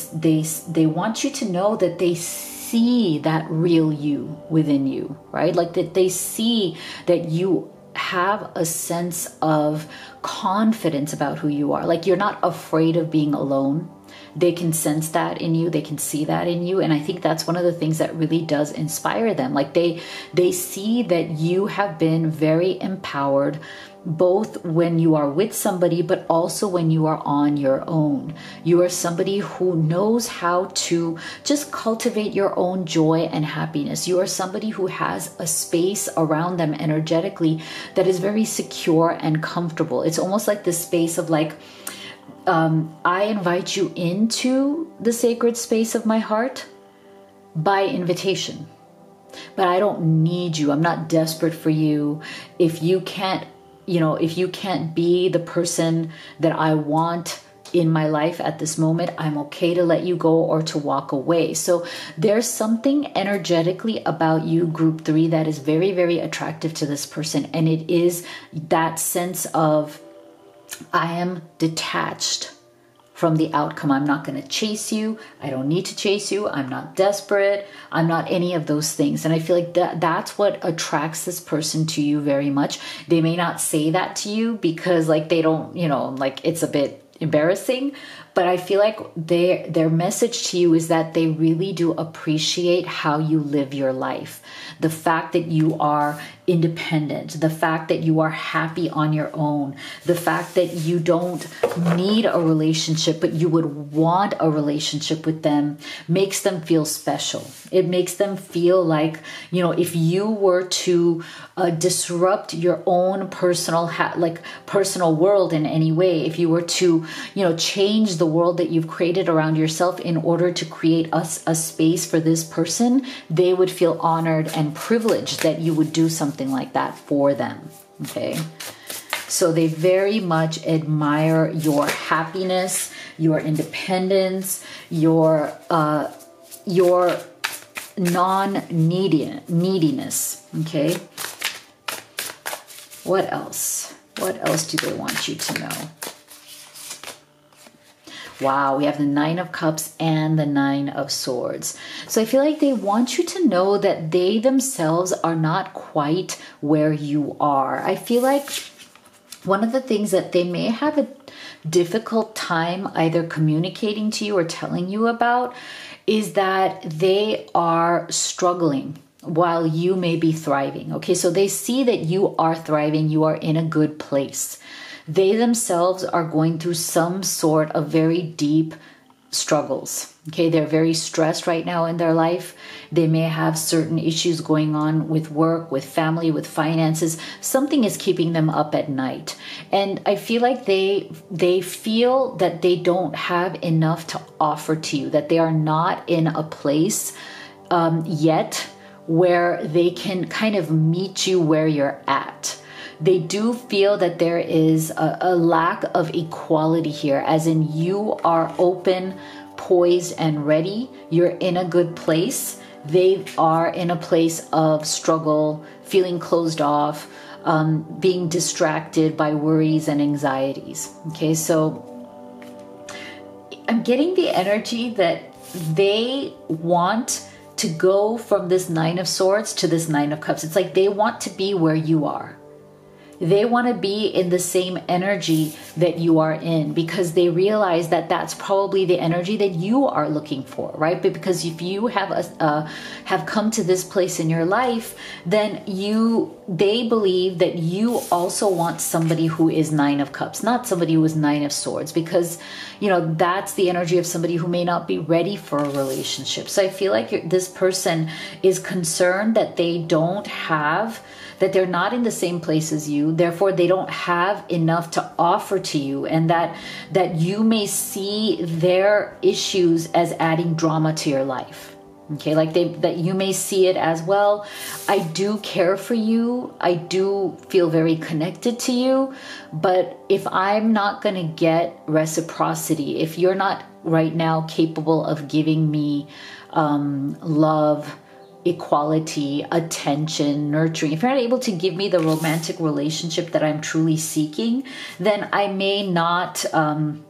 want you to know that they see that real you within you, right? Like that they see that you have a sense of confidence about who you are. Like you're not afraid of being alone. They can sense that in you. They can see that in you. And I think that's one of the things that really does inspire them. Like they see that you have been very empowered, both when you are with somebody, but also when you are on your own. You are somebody who knows how to just cultivate your own joy and happiness. You are somebody who has a space around them energetically that is very secure and comfortable. It's almost like this space of like, I invite you into the sacred space of my heart by invitation, but I don't need you. I'm not desperate for you. If you can't be the person that I want in my life at this moment, I'm okay to let you go or to walk away. So there's something energetically about you, group 3, that is very, very attractive to this person. And it is that sense of, I am detached from the outcome. I'm not going to chase you. I don't need to chase you. I'm not desperate. I'm not any of those things. And I feel like that's what attracts this person to you very much. They may not say that to you because like they don't, like it's a bit embarrassing, But I feel like their message to you is that they really do appreciate how you live your life. The fact that you are independent, the fact that you are happy on your own, the fact that you don't need a relationship, but you would want a relationship with them, makes them feel special. It makes them feel like, if you were to disrupt your own personal world in any way, if you were to, change the world that you've created around yourself in order to create a space for this person, they would feel honored and privileged that you would do something like that for them. Okay. So they very much admire your happiness, your independence, your non-neediness. Okay. What else? What else do they want you to know? Wow, we have the 9 of Cups and the 9 of Swords. So I feel like they want you to know that they themselves are not quite where you are. I feel like one of the things that they may have a difficult time either communicating to you or telling you about is that they are struggling while you may be thriving. Okay, so they see that you are thriving, you are in a good place. They themselves are going through some sort of very deep struggles. Okay, they're very stressed right now in their life. They may have certain issues going on with work, with family, with finances. Something is keeping them up at night. And I feel like they feel that they don't have enough to offer to you, that they are not in a place yet where they can kind of meet you where you're at. They do feel that there is a lack of equality here, as in you are open, poised, and ready. You're in a good place. They are in a place of struggle, feeling closed off, being distracted by worries and anxieties. Okay, so I'm getting the energy that they want to go from this 9 of Swords to this 9 of Cups. It's like they want to be where you are. They want to be in the same energy that you are in, because they realize that that's probably the energy that you are looking for, right? But because if you have come to this place in your life, then they believe that you also want somebody who is 9 of Cups, not somebody who is 9 of Swords, because that's the energy of somebody who may not be ready for a relationship. So I feel like this person is concerned that that they're not in the same place as you, therefore they don't have enough to offer to you, and that you may see their issues as adding drama to your life. Okay, like that you may see it as, well, I do care for you, I do feel very connected to you, but if I'm not going to get reciprocity, if you're not right now capable of giving me love, equality, attention, nurturing, if you're not able to give me the romantic relationship that I'm truly seeking, then I may not, then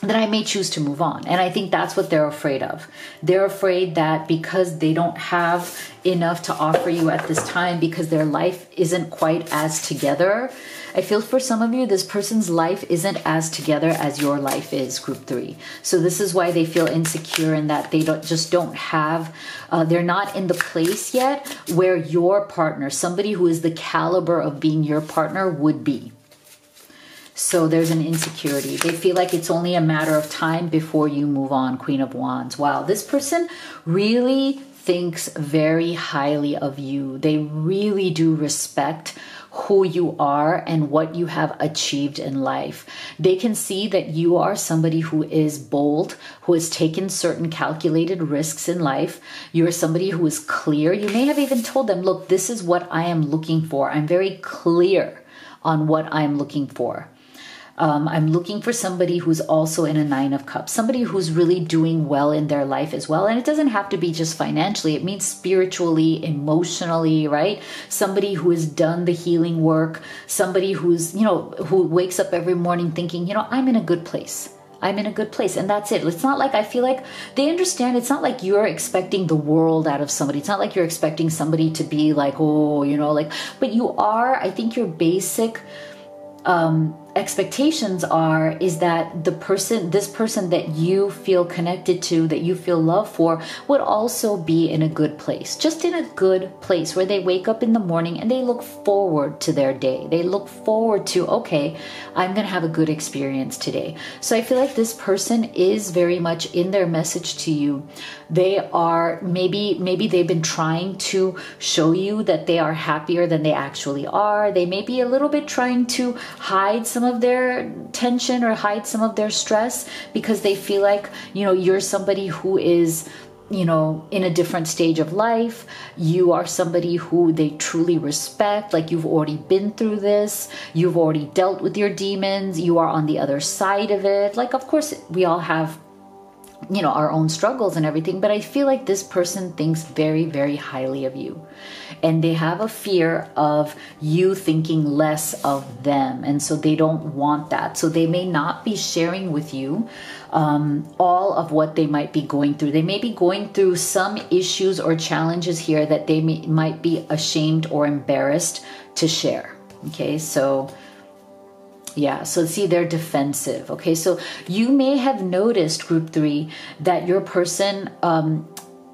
I may choose to move on. And I think that's what they're afraid of. They're afraid that because they don't have enough to offer you at this time, because their life isn't quite as together. I feel for some of you, this person's life isn't as together as your life is, group 3. So this is why they feel insecure, and that they don't have, they're not in the place yet where your partner, somebody who is the caliber of being your partner, would be. So there's an insecurity. They feel like it's only a matter of time before you move on, Queen of Wands. Wow, this person really thinks very highly of you. They really do respect who you are and what you have achieved in life. They can see that you are somebody who is bold, who has taken certain calculated risks in life. You're somebody who is clear. You may have even told them, look, this is what I am looking for. I'm very clear on what I'm looking for. I'm looking for somebody who's also in a 9 of Cups, somebody who's really doing well in their life as well. And it doesn't have to be just financially. It means spiritually, emotionally, right? Somebody who has done the healing work, somebody who's, who wakes up every morning thinking, I'm in a good place. I'm in a good place. And that's it. It's not like, I feel like they understand. It's not like you're expecting the world out of somebody. It's not like you're expecting somebody to be like, but you are, I think your basic, expectations is that this person that you feel connected to, that you feel love for, would also be in a good place, just in a good place where they wake up in the morning and they look forward to their day. They look forward to, okay, I'm going to have a good experience today. So I feel like this person is very much in their message to you. They are maybe they've been trying to show you that they are happier than they actually are. They may be a little bit trying to hide some of their tension or hide some of their stress because they feel like, you're somebody who is, in a different stage of life. You are somebody who they truly respect. Like, you've already been through this. You've already dealt with your demons. You are on the other side of it. Like, of course, we all have our own struggles and everything, but I feel like this person thinks very, very highly of you, and they have a fear of you thinking less of them, and so they don't want that. So they may not be sharing with you all of what they might be going through. They may be going through some issues or challenges here that they might be ashamed or embarrassed to share. Okay, so yeah, so see, they're defensive. Okay, so you may have noticed, group 3, that your person,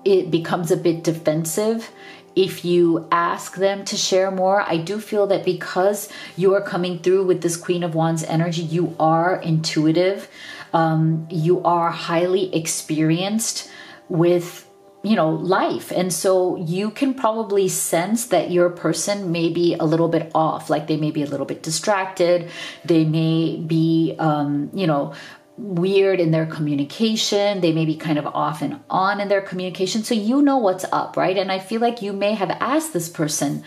it becomes a bit defensive if you ask them to share more. I do feel that because you are coming through with this Queen of Wands energy, you are intuitive, you are highly experienced with life. And so you can probably sense that your person may be a little bit off, like they may be a little bit distracted. They may be, weird in their communication. They may be kind of off and on in their communication. So you know what's up, right? And I feel like you may have asked this person,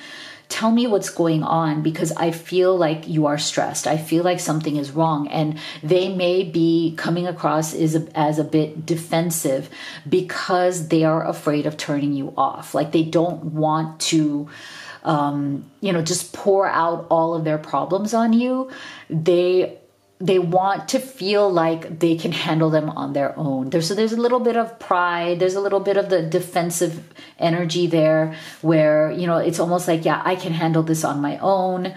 tell me what's going on, because I feel like you are stressed. I feel like something is wrong. And they may be coming across as a bit defensive because they are afraid of turning you off. Like, they don't want to, just pour out all of their problems on you. They want to feel like they can handle them on their own. There's a little bit of pride. There's a little bit of the defensive energy there where, it's almost like, yeah, I can handle this on my own.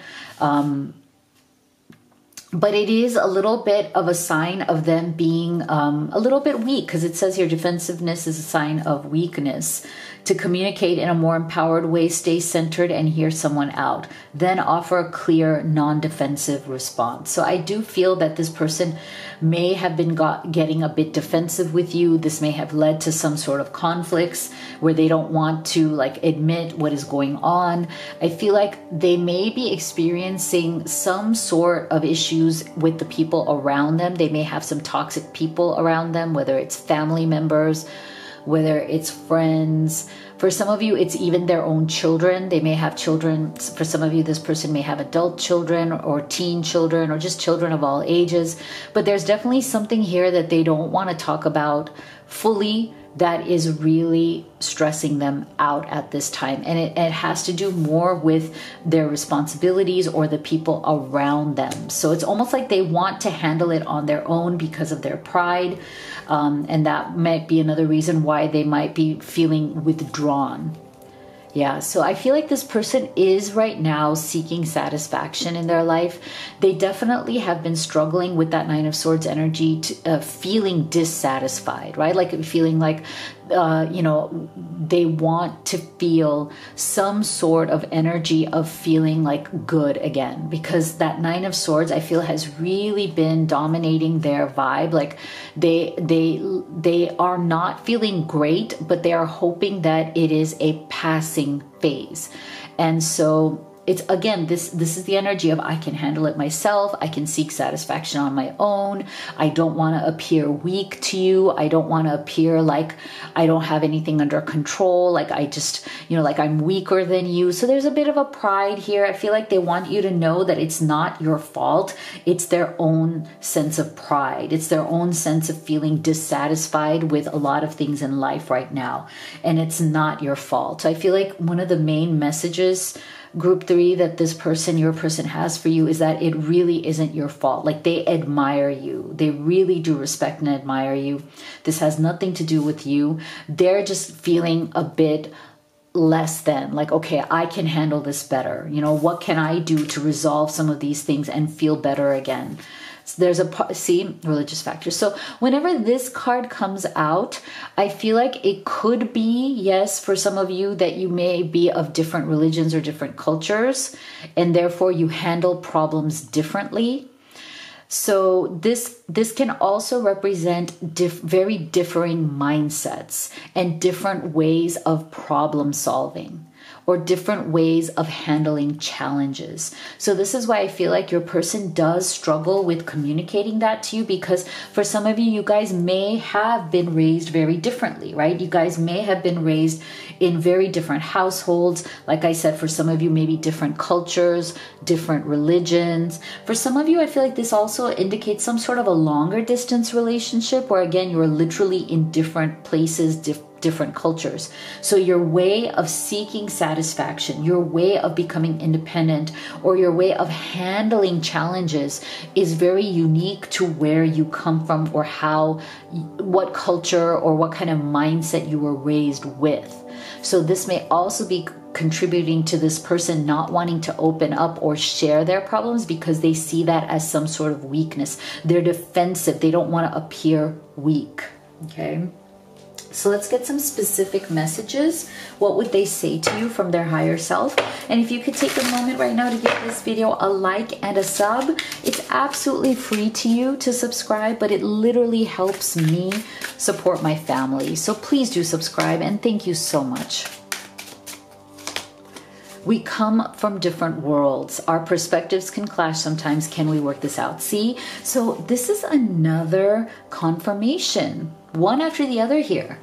But it is a little bit of a sign of them being a little bit weak, because it says here defensiveness is a sign of weakness. To communicate in a more empowered way, stay centered and hear someone out. Then offer a clear, non-defensive response. So I do feel that this person may have been getting a bit defensive with you. This may have led to some sort of conflicts where they don't want to admit what is going on. I feel like they may be experiencing some sort of issues with the people around them. They may have some toxic people around them, whether it's family members, whether it's friends. For some of you, it's even their own children. They may have children. For some of you, this person may have adult children or teen children or just children of all ages. But there's definitely something here that they don't want to talk about fully that is really stressing them out at this time. And it has to do more with their responsibilities or the people around them. So it's almost like they want to handle it on their own because of their pride. And that might be another reason why they might be feeling withdrawn. Yeah, so I feel like this person is right now seeking satisfaction in their life. They definitely have been struggling with that Nine of Swords energy, feeling dissatisfied, right? Like feeling like, they want to feel some sort of energy of feeling like good again, because that Nine of Swords, I feel, has really been dominating their vibe. Like they are not feeling great, but they are hoping that it is a passing phase. And so it's, again, this is the energy of I can handle it myself. I can seek satisfaction on my own. I don't want to appear weak to you. I don't want to appear like I don't have anything under control. Like I just, like I'm weaker than you. So there's a bit of a pride here. I feel like they want you to know that it's not your fault. It's their own sense of pride. It's their own sense of feeling dissatisfied with a lot of things in life right now. And it's not your fault. So I feel like one of the main messages, Group 3, that your person has for you is that it really isn't your fault. Like they admire you. They really do respect and admire you. This has nothing to do with you. They're just feeling a bit less than, like, okay, I can handle this better. You know, what can I do to resolve some of these things and feel better again? So there's religious factors. So whenever this card comes out, I feel like it could be, yes, for some of you that you may be of different religions or different cultures, and therefore you handle problems differently. So this can also represent very differing mindsets and different ways of problem solving, or different ways of handling challenges. So this is why I feel like your person does struggle with communicating that to you, because for some of you, you guys may have been raised very differently, right? You guys may have been raised in very different households. Like I said, for some of you, maybe different cultures, different religions. For some of you, I feel like this also indicates some sort of a longer distance relationship where, again, you're literally in different places, different cultures. So your way of seeking satisfaction, your way of becoming independent, or your way of handling challenges is very unique to where you come from, or what culture or what kind of mindset you were raised with. So this may also be contributing to this person not wanting to open up or share their problems, because they see that as some sort of weakness. They're defensive. They don't want to appear weak. Okay. So let's get some specific messages. What would they say to you from their higher self? And if you could take a moment right now to give this video a like and a sub. It's absolutely free to you to subscribe, but it literally helps me support my family. So please do subscribe, and thank you so much. We come from different worlds. Our perspectives can clash sometimes. Can we work this out? See? So this is another confirmation, one after the other here,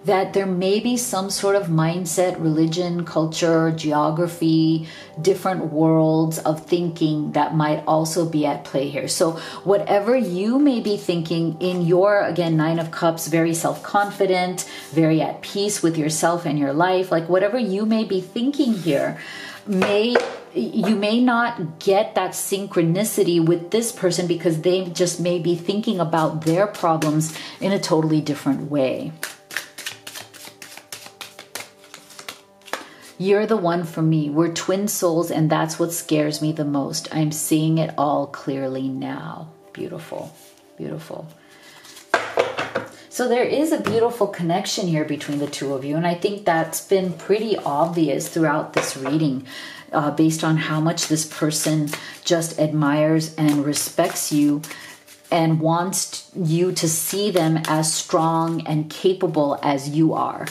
that there may be some sort of mindset, religion, culture, geography, different worlds of thinking that might also be at play here. So whatever you may be thinking in your, again, Nine of Cups, very self-confident, very at peace with yourself and your life, like whatever you may be thinking here, you may not get that synchronicity with this person, because they just may be thinking about their problems in a totally different way. You're the one for me. We're twin souls, and that's what scares me the most. I'm seeing it all clearly now. Beautiful, beautiful. So there is a beautiful connection here between the two of you, and I think that's been pretty obvious throughout this reading, based on how much this person just admires and respects you and wants you to see them as strong and capable as you are.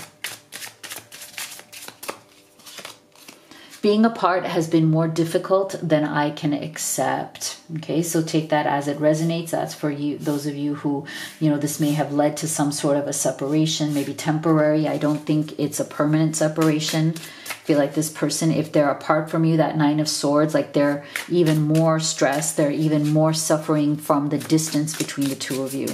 Being apart has been more difficult than I can accept. Okay, so take that as it resonates. That's for you, those of you who, this may have led to some sort of a separation, maybe temporary. I don't think it's a permanent separation. I feel like this person, if they're apart from you, that Nine of Swords, like they're even more stressed, they're even more suffering from the distance between the two of you.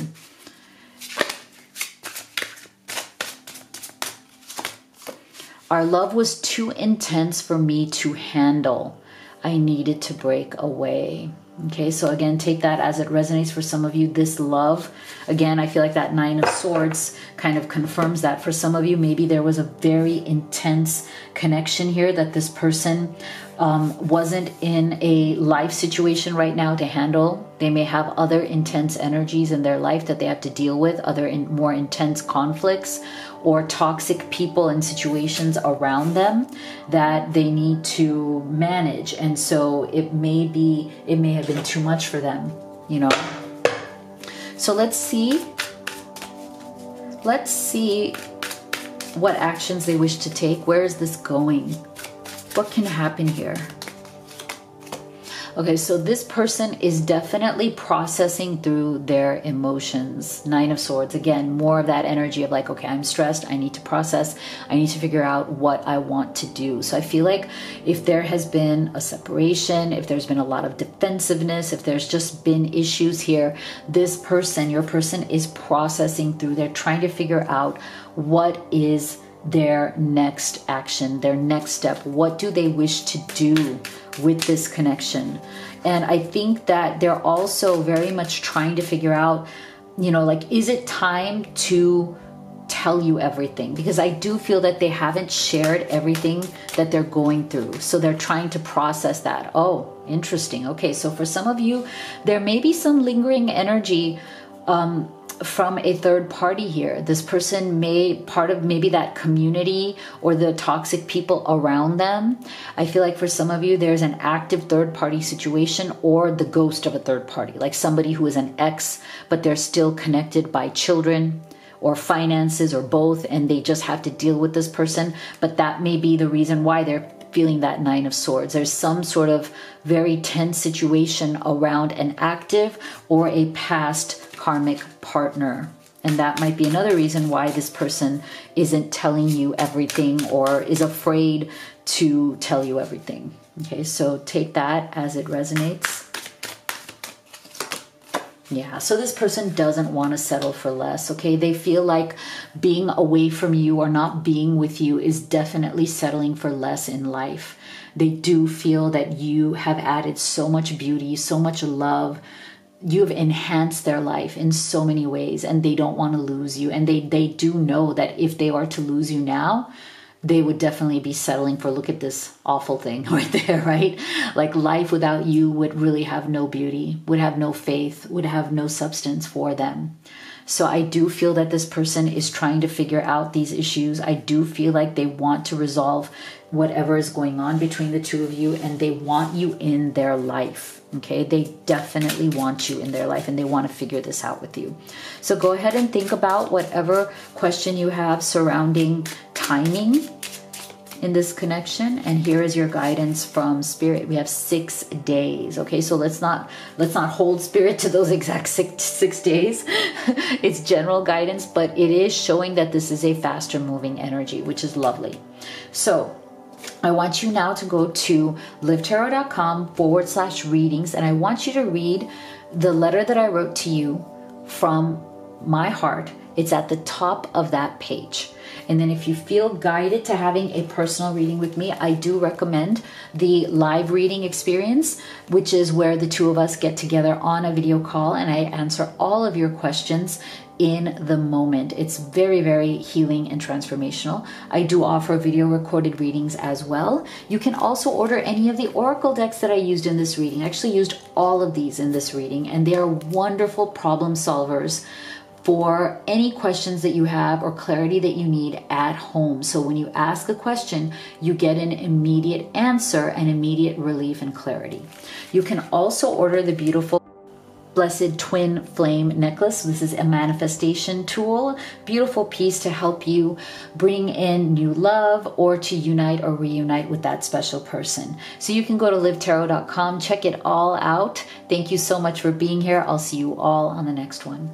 Our love was too intense for me to handle. I needed to break away. Okay, so again, take that as it resonates for some of you. This love, again, I feel like that Nine of Swords kind of confirms that. For some of you, maybe there was a very intense connection here that this person wasn't in a life situation right now to handle. They may have other intense energies in their life that they have to deal with, other more intense conflicts or toxic people and situations around them that they need to manage. And so it may have been too much for them, So let's see what actions they wish to take. Where is this going? What can happen here? Okay, so this person is definitely processing through their emotions. Nine of Swords, again, more of that energy of like, okay, I'm stressed. I need to process. I need to figure out what I want to do. So I feel like if there has been a separation, if there's been a lot of defensiveness, if there's just been issues here, this person, your person is processing through. They're trying to figure out what is their next action, their next step. What do they wish to do with this connection? And I think that they're also very much trying to figure out, like, is it time to tell you everything, because I do feel that they haven't shared everything that they're going through. So they're trying to process that. Oh, interesting. Okay, so for some of you, there may be some lingering energy from a third party here. This person may part of maybe that community or the toxic people around them. I feel like for some of you, there's an active third party situation or the ghost of a third party, like somebody who is an ex, but they're still connected by children or finances or both, and they just have to deal with this person. But that may be the reason why they're feeling that Nine of Swords. There's some sort of very tense situation around an active or a past karmic partner. And that might be another reason why this person isn't telling you everything or is afraid to tell you everything. Okay, so take that as it resonates. Yeah, so this person doesn't want to settle for less, okay? They feel like being away from you or not being with you is definitely settling for less in life. They do feel that you have added so much beauty, so much love. You've enhanced their life in so many ways, and they don't want to lose you. And they do know that if they are to lose you now, they would definitely be settling for, look at this awful thing right there, right? Like life without you would really have no beauty, would have no faith, would have no substance for them. So I do feel that this person is trying to figure out these issues. I do feel like they want to resolve whatever is going on between the two of you, and they want you in their life. Okay, they definitely want you in their life, and they want to figure this out with you. So go ahead and think about whatever question you have surrounding timing in this connection, and here is your guidance from Spirit. We have 6 days. Okay, so let's not hold Spirit to those exact six days. It's general guidance, but it is showing that this is a faster moving energy, which is lovely. So I want you now to go to livetarot.com/readings, and I want you to read the letter that I wrote to you from my heart. It's at the top of that page. And then if you feel guided to having a personal reading with me, I do recommend the live reading experience, which is where the two of us get together on a video call and I answer all of your questions in the moment. It's very, very healing and transformational. I do offer video recorded readings as well. You can also order any of the oracle decks that I used in this reading. I actually used all of these in this reading, and they are wonderful problem solvers for any questions that you have or clarity that you need at home. So when you ask a question, you get an immediate answer and immediate relief and clarity. You can also order the beautiful Blessed Twin Flame Necklace. This is a manifestation tool, beautiful piece to help you bring in new love or to unite or reunite with that special person. So you can go to livetarot.com, check it all out. Thank you so much for being here. I'll see you all on the next one.